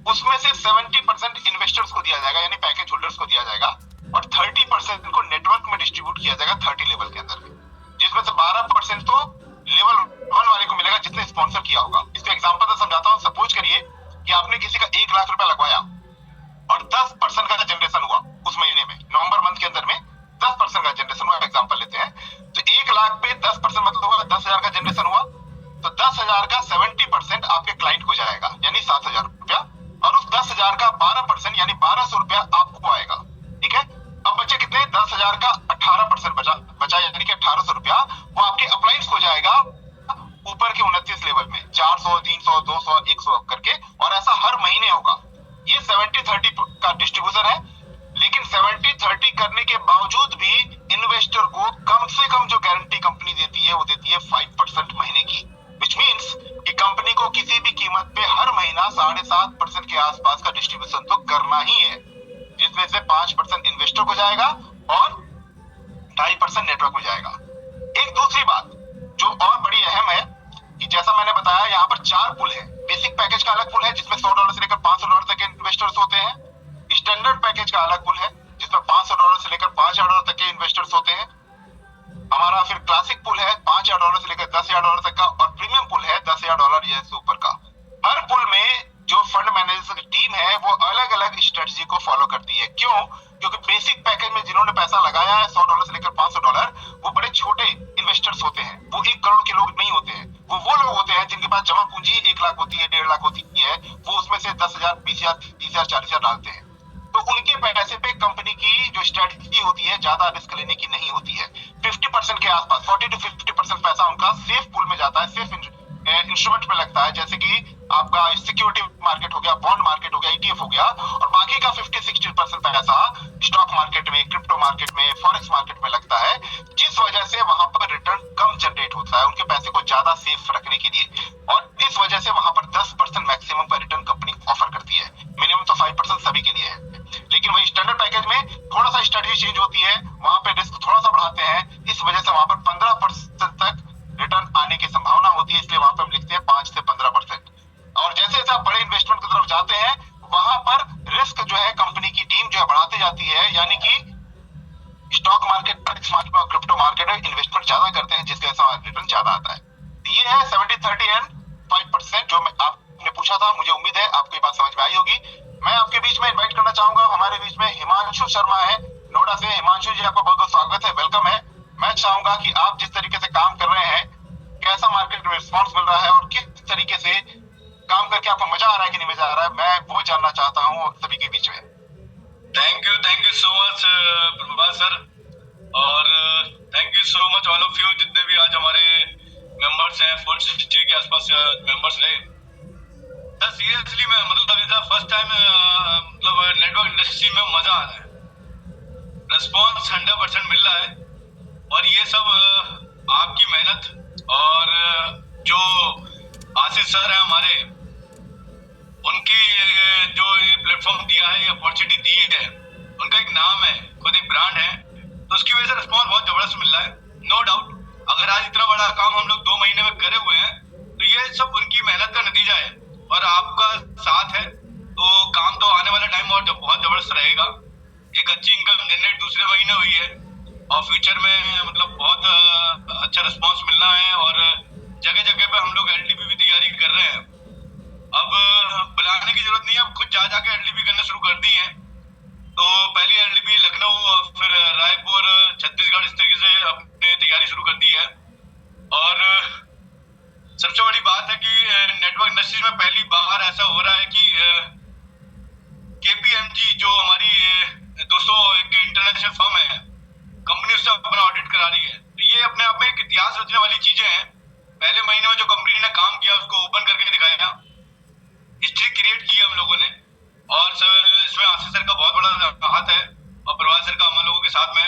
उसमें से 70% इन्वेस्टर्स को दिया जाएगा, यानी पैकेज होल्डर्स को दिया जाएगा, और 30% को नेटवर्क में डिस्ट्रीब्यूट किया जाएगा 30 लेवल के अंदर में, जिसमें से 12% तो लेवल 1 वाले को मिलेगा जिसने स्पॉन्सर किया होगा। इसको एग्जांपल से समझाता हूँ। सपोज करिए कि आपने किसी का 1 लाख रुपया लगवाया और 10% का जनरेशन हुआ उस महीने में, नवंबर मंथ के अंदर में 10% का जनरेशन हुआ, एग्जांपल लेते हैं। तो 1 लाख पे 10% मतलब होगा 10,000 का जनरेशन हुआ, तो 10,000 का 70% आपके क्लाइंट को जाएगा, यानी 7,000 रुपया, और उस 10,000 का 12% यानी 1,200 रुपया आपको आएगा। ठीक है, अब बचे कितने? 10,000 का 18% बचा यानी कि 1,800 रुपया वो आपके अप्लाइंस को जाएगा ऊपर के 29 लेवल में, 400, 300, 200, 100 करके, और ऐसा हर महीने होगा। ये 70-30 का डिस्ट्रीब्यूशन है, लेकिन 70-30 करने के बावजूद भी इन्वेस्टर को कम से कम जो गारंटी कंपनी देती है वो देती है 5% महीने की, विच मीन्स कि कंपनी को किसी भी कीमत पे हर महीना 7.5% के आसपास का डिस्ट्रीब्यूशन तो करना ही है, जिसमें से 5% इन्वेस्टर को जाएगा और 2.5% नेटवर्क को जाएगा। एक दूसरी बात जो और बड़ी अहम है कि जैसा मैंने बताया, यहाँ पर 4 पुल है। बेसिक पैकेज का अलग पुल है जिसमें $100 से लेकर $500 तक के इन्वेस्टर्स होते हैं। स्टैंडर्ड पैकेज का अलग पुल है जिसमें $500 से लेकर $5,000 तक के इन्वेस्टर्स होते हैं। हमारा फिर क्लासिक पुल है $5,000 से लेकर $10,000 तक का, और प्रीमियम पुल है $10,000 या इससे ऊपर का। हर पुल में जो फंड मैनेजर की टीम है वो अलग अलग स्ट्रेटजी को फॉलो करती है। क्यों? क्योंकि बेसिक पैकेज में जिन्होंने पैसा लगाया है $100 से लेकर $500, वो बड़े छोटे इन्वेस्टर्स होते हैं, वो 1 करोड़ के लोग नहीं होते हैं। वो लोग होते हैं जिनके पास जमा पूंजी 1 लाख होती है, 1.5 लाख होती है, वो उसमें से 10,000, 20,000, 30,000, 40,000 डालते हैं। तो उनके पैसे पे कंपनी की जो स्ट्रेटजी होती है ज्यादा रिस्क लेने की नहीं होती है। 50% के आसपास 40 to 50% पैसा उनका सेफ पूल में जाता है, सेफ इंस्ट्रूमेंट में लगता है, जैसे कि आपका सिक्योरिटी मार्केट हो गया, बॉन्ड मार्केट हो गया, ETF हो गया, और बाकी का 50-60% पैसा स्टॉक मार्केट में, क्रिप्टो मार्केट में, फॉरेक्स मार्केट में लगता है, जिस वजह से वहां पर रिटर्न कम जनरेट होता है उनके पैसे को ज्यादा सेफ रखने के लिए, और इस वजह से वहां पर 10% मैक्सिमम का रिटर्न कंपनी ऑफर करती है। मिनिमम तो 5% सभी के लिए है, लेकिन वही स्टैंडर्ड पैकेज में थोड़ा सा स्ट्रेटजी चेंज होती है, वहां पे रिस्क थोड़ा सा बढ़ाते हैं, इस वजह से वहां पर 15% तक रिटर्न आने की संभावना होती है, इसलिए वहां पे हम लिखते हैं 5 से 15%। और जैसे जैसे आप बड़े इन्वेस्टमेंट की तरफ जाते हैं वहां पर रिस्क जो है कंपनी की टीम जो है बढ़ाती जाती है, यानी कि स्टॉक मार्केट, क्रिप्टो मार्केट में इन्वेस्टमेंट ज्यादा करते हैं, जिसके रिटर्न ज्यादा आता है। ये है 70-30 एंड 5% जो आपने पूछा था। मुझे उम्मीद है आपको ये बात समझ में आई होगी। मैं आपके बीच में इन्वाइट करना चाहूंगा, हमारे बीच में हिमांशु शर्मा है नोएडा से। हिमांशु जी, आपका बहुत बहुत स्वागत है, वेलकम है। मैं चाहूंगा कि आप जिस तरीके से काम कर रहे हैं, कैसा मार्केट में रिस्पॉन्स मिल रहा है और किस तरीके से काम करके आपको मजा आ रहा है कि नहीं मजा आ रहा है, मैं वो जानना चाहता हूँ सभी के बीच में। Thank you so much Prabhat sir, और thank you so much all of you जितने भी आज हमारे मेंबर्स हैं 460 के आसपास मेंबर्स रहे। सर सीरियसली मैं मतलब इज द फर्स्ट टाइम मतलब नेटवर्क इंडस्ट्री में मजा आ रहा है, रिस्पॉन्स 100% मिल रहा है और ये सब आपकी मेहनत और जो आशीष सर है हमारे, उनकी जो ये प्लेटफॉर्म दिया है, ये अपॉर्चुनिटी दी है, उनका एक नाम है, खुद एक ब्रांड है, तो उसकी वजह से रिस्पॉन्स बहुत जबरदस्त मिल रहा है। नो डाउट अगर आज इतना बड़ा काम हम लोग 2 महीने में करे हुए हैं तो ये सब उनकी मेहनत का नतीजा है और आपका साथ है, तो काम तो आने वाला टाइम और बहुत जबरदस्त रहेगा। एक अच्छी इनकम जनरेट दूसरे महीने हुई है और फ्यूचर में मतलब बहुत अच्छा रिस्पॉन्स मिलना है और जगह जगह पे हम लोग एलडीपी की तैयारी कर रहे हैं। अब बुलाने की जरूरत नहीं है, अब खुद जाके एलडीपी करना शुरू कर दी है। तो पहली एलडीपी लखनऊ और फिर रायपुर, छत्तीसगढ़, इस तरीके से अपने तैयारी शुरू कर दी है। और सबसे बड़ी बात है कि नेटवर्क इंडस्ट्री में पहली बार ऐसा हो रहा है कि केपीएमजी जो हमारी दोस्तों एक इंटरनेशनल फर्म है, कंपनी उससे अपना ऑडिट करा रही है, तो ये अपने आप में एक इतिहास रचने वाली चीजें हैं। पहले महीने में जो कंपनी ने काम किया उसको ओपन करके दिखाया, हिस्ट्री क्रिएट की हम लोगों ने और इसमें आशीष सर का बहुत बड़ा हाथ है और प्रभात सर का हम लोगों के साथ में।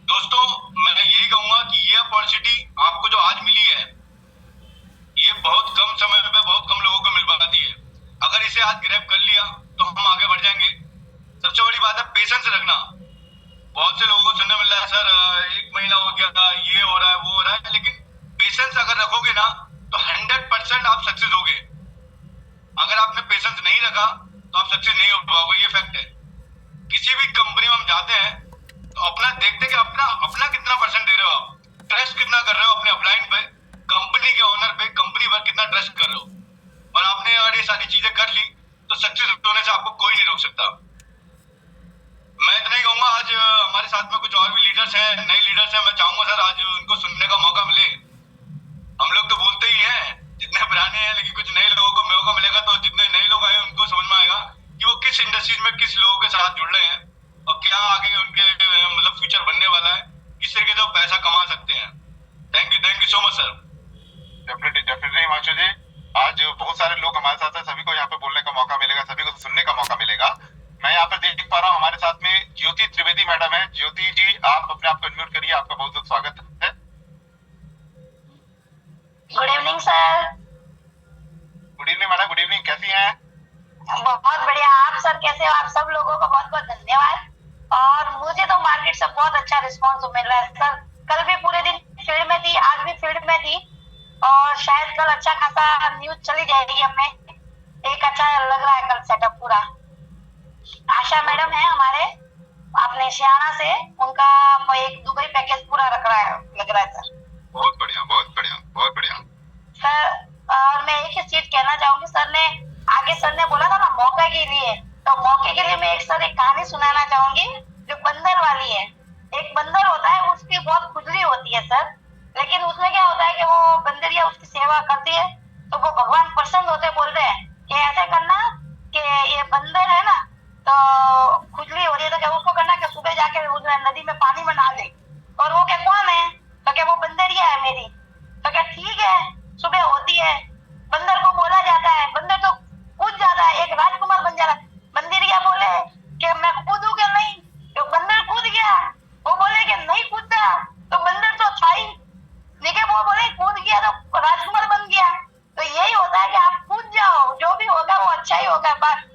दोस्तों मैं यही कहूंगा कि ये अपॉर्चुनिटी आपको जो आज मिली है ये बहुत कम समय में बहुत कम लोगों को मिल पाती है। अगर इसे आज ग्रैब कर लिया तो हम आगे बढ़ जाएंगे। सबसे बड़ी बात है पेशेंस रखना। बहुत से लोगों को सुनने मिल रहा है सर 1 महीना हो गया, ये हो रहा है वो हो रहा है, लेकिन पेशेंस अगर रखोगे ना तो 100% आप सक्सेस होगे। अगर आपने पेशेंस नहीं रखा तो आप सक्सेस नहीं हो पाओगे, ये फैक्ट है। किसी भी कंपनी में हम जाते हैं तो अपना देखते कि अपना कितना परसेंट दे रहे हो, आप ट्रस्ट कितना कर रहे हो अपने अपलाइन पे, कंपनी के ऑनर पे, कंपनी पर कितना ट्रस्ट कर रहे हो। और आपने अगर ये सारी चीजें कर ली तो सक्सेस होने से आपको कोई नहीं रोक सकता। मैं इतना ही कहूंगा, आज हमारे साथ में कुछ और भी लीडर्स हैं, नए लीडर्स हैं, मैं चाहूंगा सर आज उनको सुनने का मौका मिले। हम लोग तो बोलते ही हैं जितने पुराने हैं, लेकिन कुछ नए लोगों को मौका मिलेगा तो जितने नए लोग आए उनको समझ में आएगा कि वो किस इंडस्ट्रीज में किस लोगों के साथ जुड़ रहे हैं और क्या आगे उनके मतलब फ्यूचर बनने वाला है, किस तरीके से वो पैसा कमा सकते हैं। Thank you so much sir. Definitely Himanshu ji, आज बहुत सारे लोग हमारे साथ हैं, सभी को यहाँ पे बोलने का मौका मिलेगा, सभी को सुनने का मौका मिलेगा। मैं यहाँ पे देख पा रहा हूँ हमारे साथ में ज्योति त्रिवेदी मैडम है। ज्योति जी आप अपने आप को अनम्यूट करिए, आपका बहुत बहुत स्वागत है। Good evening sir. Good evening madam, good evening, कैसी हैं? बहुत बढ़िया, आप सर कैसे हो? आप सब लोगों का बहुत बहुत धन्यवाद। और मुझे तो मार्केट से बहुत अच्छा रिस्पॉन्स मिल रहा है सर। कल भी पूरे दिन फील्ड में थी, आज भी फील्ड में थी और शायद कल अच्छा खासा न्यूज चली जाएगी। हमें एक अच्छा लग रहा है कल सेटअप पूरा। आशा मैडम है हमारे अपने सियाना से, उनका एक दुबई पैकेज पूरा लग रहा है सर। बहुत बढ़िया बहुत बढ़िया बहुत बढ़िया सर। और मैं एक ही चीज कहना चाहूंगी, सर ने आगे सर ने बोला था ना मौके के लिए, तो मौके के लिए मैं एक कहानी सुनाना चाहूंगी जो बंदर वाली है। एक बंदर होता है, उसकी बहुत खुजली होती है सर, लेकिन उसमें क्या होता है कि वो बंदरिया उसकी सेवा करती है तो वो भगवान प्रसन्न होते बोलते हैं कि ऐसे करना कि ये बंदर है ना, तो खुजली हो रही है तो क्या उसको करना कि सुबह जाके उस नदी में पानी में डाल दे। और वो क्या कौन है? तो क्या वो बंदरिया है मेरी। तो क्या ठीक है, सुबह होती है, बंदर को बोला जाता है, बंदर तो कूद जाता है, एक राजकुमार बन जाता है। बंदरिया बोले कि मैं कूदूं क्या? नहीं। तो बंदर कूद गया, वो बोले कि नहीं कूदता, तो बंदर तो था ही, लेकिन वो बोले कूद गया तो राजकुमार बन गया। तो यही होता है कि आप कूद जाओ, जो भी होगा वो अच्छा ही होगा।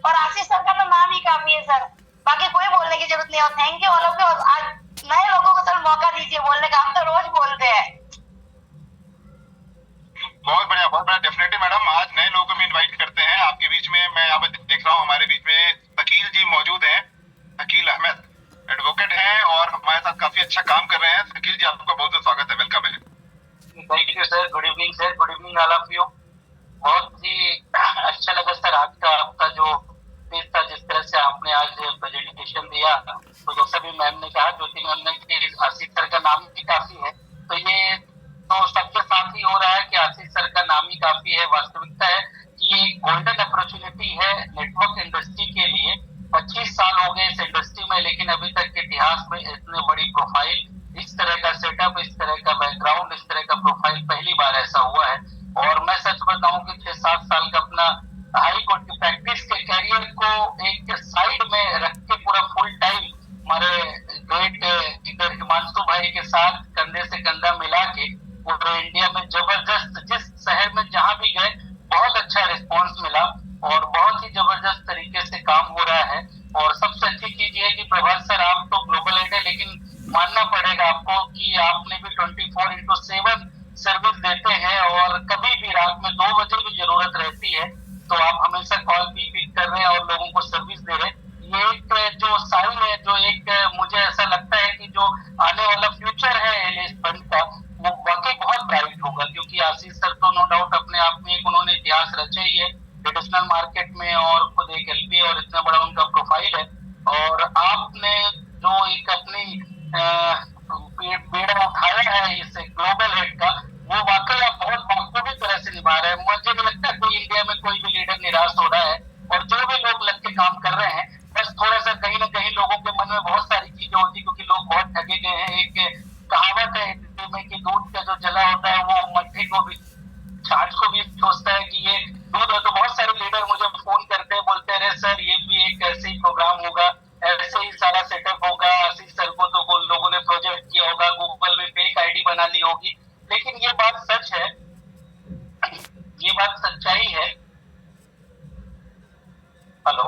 और आशीष सर का तो नाम ही काफी है सर, बाकी कोई बोलने की जरूरत नहीं है। Thank you all of you. आज नए लोगों को सर मौका दीजिए बोलने का, हम तो रोज बोलते हैं। बहुत बढ़िया डेफिनेटली मैडम, आज नए लोगों को भी इनवाइट करते हैं आपके बीच में। मैं यहाँ पे देख रहा हूँ हमारे बीच में शकील जी मौजूद हैं। शकील अहमद एडवोकेट हैं और हमारे साथ काफी अच्छा काम कर रहे हैं। शकील जी आपका बहुत बहुत स्वागत है, वेलकम है। Thank you sir, good evening sir, good evening all of you. बहुत ही अच्छा लगा सर आज का आपका जो पेज था, जिस तरह से आपने आज प्रेजेंटेशन दिया। तो जैसा भी मैम ने कहा, ज्योति मैम ने, कि आशीष सर का नाम भी काफी है, तो ये तो सबके साथ ही हो रहा है कि आशीष सर का नाम ही काफी है। वास्तविकता है कि ये गोल्डन अपॉर्चुनिटी है नेटवर्क इंडस्ट्री के लिए। 25 साल हो गए इस इंडस्ट्री में, लेकिन अभी तक के इतिहास में इतनी बड़ी प्रोफाइल, इस तरह का सेटअप, इस तरह का बैकग्राउंड, इस तरह का प्रोफाइल पहली बार ऐसा हुआ है। और मैं सच बताऊं कि 6-7 साल का अपना हाई कोर्ट की प्रैक्टिस के करियर को एक साइड में रख के पूरा फुल टाइम हमारे ग्रेट इधर हिमांशु भाई के साथ कंधे से कंधा मिला के पूरे इंडिया में जबरदस्त, जिस शहर में जहां भी गए बहुत अच्छा रिस्पॉन्स मिला और बहुत ही जबरदस्त तरीके से काम हो रहा है। और सबसे अच्छी चीज ये है कि प्रभात सर आप तो ग्लोबल हेड है, लेकिन मानना पड़ेगा आपको कि आपने भी 24/7 सर्विस देते हैं और कभी भी रात में 2 बजे भी जरूरत रहती है तो आप हमेशा कॉल भी पिक कर रहे हैं और लोगों को सर्विस दे रहे हैं। ये एक जो साइन है, जो एक मुझे ऐसा लगता है कि जो आने वाला फ्यूचर है एलियस फंड का, वो वाकई बहुत ब्राइट होगा, क्योंकि आशीष सर तो नो डाउट अपने आप में एक उन्होंने इतिहास रचा ही है ट्रेडिशनल मार्केट में और खुद एक एलपी और इतना बड़ा उनका प्रोफाइल है। और आपने जो एक अपनी बेड़ा उठाया है इस ग्लोबल हेड का, वो वाकई आप बहुत बाखूबी तरह से निभा रहे हैं। मुझे नहीं लगता कोई इंडिया में कोई भी लीडर निराश हो रहा है और जो भी लोग लग के काम कर रहे हैं, बस थोड़ा सा कहीं ना कहीं लोगों के मन में बहुत सारी चीजें होती, क्योंकि लोग बहुत ठगे गए हैं। एक कहावत है हिंदी में कि दूध का जो जला होता है वो मट्टी को भी, छाछ को भी सोचता है कि ये दूध है। तो बहुत सारे लीडर मुझे फोन करते हैं, बोलते हैं अरे सर ये भी एक ऐसे ही प्रोग्राम होगा, ऐसे ही सारा सेटअप होगा, आशीष सर को तो लोगों ने प्रोजेक्ट किया होगा, गूगल में फेक आईडी बना ली होगी। लेकिन ये बात सच है, ये बात सच्चाई है। हेलो,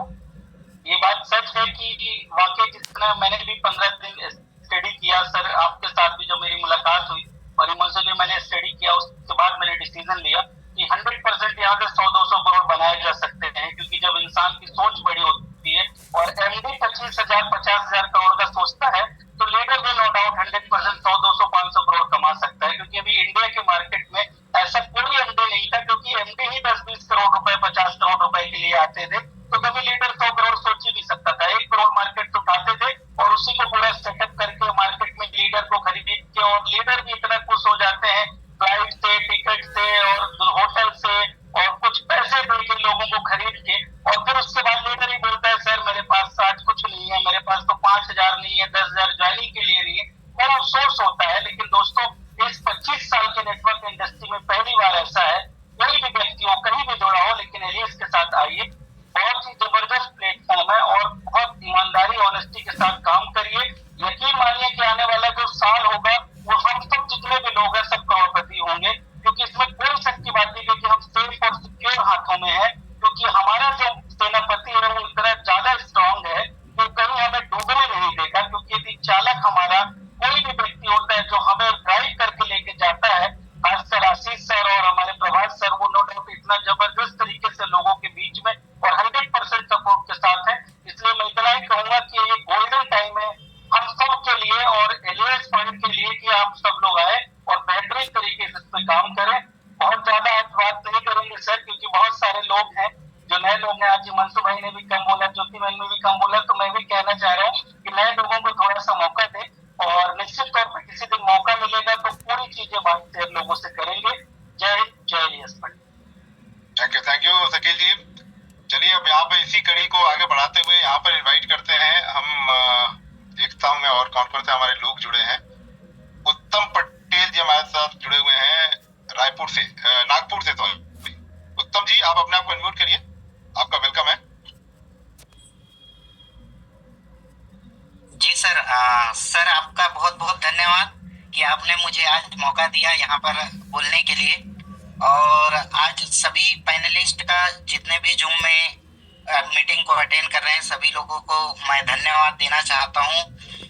ये बात सच है कि वाकई जितना मैंने भी 15 दिन स्टडी किया सर, आपके साथ भी जो मेरी मुलाकात हुई और हिमांशु जी मैंने स्टडी किया, उसके बाद मैंने डिसीजन लिया कि 100% यहाँ से 100-200 करोड़ बनाए जा सकते हैं। क्योंकि जब इंसान की सोच बड़ी होती है और एमडी 25,000-50,000 करोड़ का सोचता है तो लीडर भी नो डाउट 100% 100-200-500 करोड़ कमा सकता है। क्योंकि अभी इंडिया के मार्केट में ऐसा कोई एमडी नहीं था, क्योंकि एमडी ही 10-20 करोड़ रुपए 50 करोड़ रुपए के लिए आते थे, तो कभी लीडर 100 करोड़ सोच ही नहीं सकता था। 1 करोड़ मार्केट उठाते थे और उसी को पूरा सेटअप करके मार्केट में लीडर को खरीद के, और लीडर भी इतना खुश हो जाते हैं फ्लाइट से, टिकट से और होटल से और कुछ पैसे दे के लोगों को खरीद के, और फिर उसके बाद लीडर ही बोलता है सर मेरे पास आज कुछ नहीं है, मेरे पास तो 5,000 नहीं है, 10,000 ज्वाइनिंग के लिए नहीं है। बड़ा अफसोस होता है। लेकिन दोस्तों, इस 25 साल के नेटवर्क इंडस्ट्री में पहली बार ऐसा है, कोई भी व्यक्ति हो कहीं भी जुड़ा हो, लेकिन एलियस के साथ आइए, बहुत ही जबरदस्त प्लेटफॉर्म है और बहुत ईमानदारी ऑनेस्टी के साथ काम करिए। यकीन मानिए कि आने वाला जो साल होगा वो हम सब जितने भी लोग हैं सब करोड़पति होंगे, क्योंकि इसमें कोई शक की बात नहीं है कि हम सेफ और सिक्योर हाथों में है। क्योंकि हमारा जो सेनापति है वो इतना ज्यादा स्ट्रांग है कि कहीं हमें डूबने नहीं देगा। क्योंकि यदि चालक हमारा कोई भी व्यक्ति होता है जो हमें ड्राइव करके लेके जाता है, खासकर आशीष सर और हमारे प्रभात सर, वो नो डाउट इतना जबरदस्त तरीके से लोगों के बीच में और 100% सपोर्ट के साथ है। इसलिए मैं इतना ही कहूंगा कि ये गोल्डन टाइम है हम सब के लिए और एलियस फंड के लिए कि आप सब लोग आए और बेहतरीन तरीके से इस पे काम करें। बहुत ज्यादा आज बात नहीं करेंगे सर, क्योंकि बहुत सारे लोग हैं जो नए लोग हैं। आज मनसू भाई ने भी कम बोला, ज्योति बहन ने भी कम बोला, तो मैं भी कहना चाह रहा हूँ कि नए लोगों को थोड़ा सा मौका दें और निश्चित तौर पर किसी दिन मौका मिलेगा तो पूरी चीजें बात शेयर लोगों से करेंगे। जय हिंद, जय एलियस fund. Thank you Shakeel ji. चलिए अब यहाँ पे इसी कड़ी को आगे बढ़ाते हुए यहाँ पर इनवाइट करते हैं हम, देखता हूँ मैं और कौन से हमारे लोग जुड़े हैं। उत्तम पटेल जी हमारे साथ जुड़े हुए हैं रायपुर से, नागपुर से। तो उत्तम जी आप अपने आप को अनम्यूट करिए, आपका वेलकम है। जी सर, सर आपका बहुत बहुत धन्यवाद कि आपने मुझे आज मौका दिया यहाँ पर बोलने के लिए। और आज सभी पैनलिस्ट का जितने भी जूम में मीटिंग को अटेंड कर रहे हैं सभी लोगों को मैं धन्यवाद देना चाहता हूँ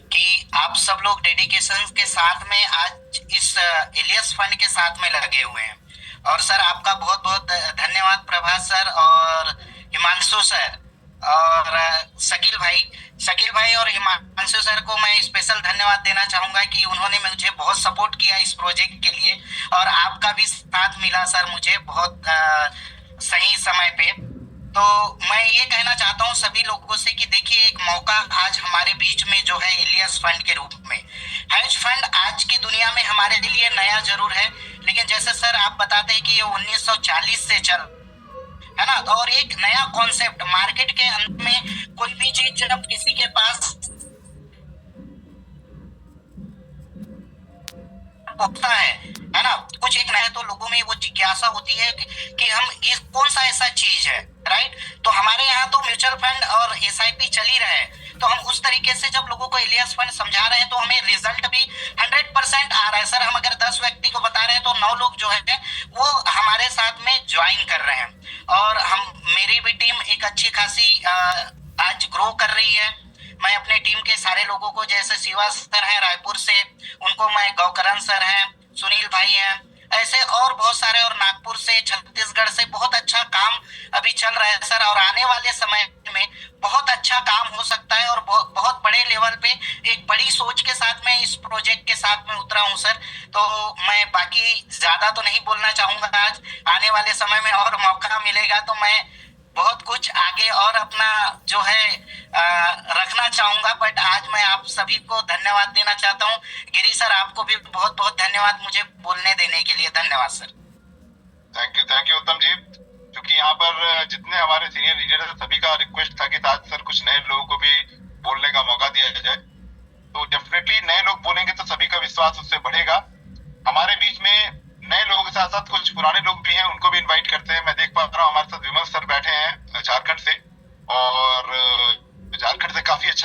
कि आप सब लोग डेडिकेशन के साथ में आज इस एलियस फंड के साथ में लगे हुए हैं। और सर आपका बहुत बहुत धन्यवाद प्रभात सर और हिमांशु सर और शकील भाई और हिमांशु सर को मैं स्पेशल धन्यवाद देना चाहूंगा कि उन्होंने मुझे बहुत सपोर्ट किया इस प्रोजेक्ट के लिए। और आपका भी साथ मिला सर मुझे बहुत सही समय पे। तो मैं ये कहना चाहता हूँ सभी लोगों से कि देखिए एक मौका आज हमारे बीच में जो है एलियस फंड के रूप में। हेज फंड आज की दुनिया में हमारे लिए नया जरूर है, लेकिन जैसे सर आप बताते हैं कि ये 1940 से चल है ना, और एक नया कॉन्सेप्ट मार्केट के अंदर में कोई भी चीज जब किसी के पास होता है ना, कुछ एक नया, तो लोगों में वो जिज्ञासा होती है कि हम इस कौन सा ऐसा चीज है, राइट। तो हमारे यहाँ तो म्यूचुअल फंड और SIP चल ही रहा है, तो हम उस तरीके से जब लोगों को इलियास फंड समझा रहे हैं तो हमें रिजल्ट भी 100% आ रहा है सर। हम अगर 10 व्यक्ति को बता रहे हैं तो 9 लोग जो है वो हमारे साथ में ज्वाइन कर रहे हैं, और मेरी भी टीम एक अच्छी खासी आज ग्रो कर रही है। मैं अपने टीम के सारे लोगों को, जैसे शिवा सर हैं रायपुर से, उनको मैं, गौकरण सर हैं, सुनील भाई हैं, ऐसे और बहुत सारे, और नागपुर से, छत्तीसगढ़ से बहुत अच्छा काम अभी चल रहा है सर। और आने वाले समय में बहुत अच्छा काम हो सकता है, और बहुत बड़े लेवल पे एक बड़ी सोच के साथ मैं इस प्रोजेक्ट के साथ में उतरा हूं सर। तो मैं बाकी ज्यादा तो नहीं बोलना चाहूंगा आज। आने वाले समय में और मौका मिलेगा तो मैं बहुत कुछ आगे और अपना जो है रखना चाहूंगा, बट आज मैं आप सभी को धन्यवाद देना चाहता हूँ। गिरी सर, आपको भी बहुत बहुत धन्यवाद मुझे बोलने देने के लिए। धन्यवाद सर। थैंक यू उत्तम जी। क्योंकि यहाँ पर जितने हमारे सीनियर लीडर है सभी का रिक्वेस्ट था कि आज सर कुछ नए लोगों को भी बोलने का मौका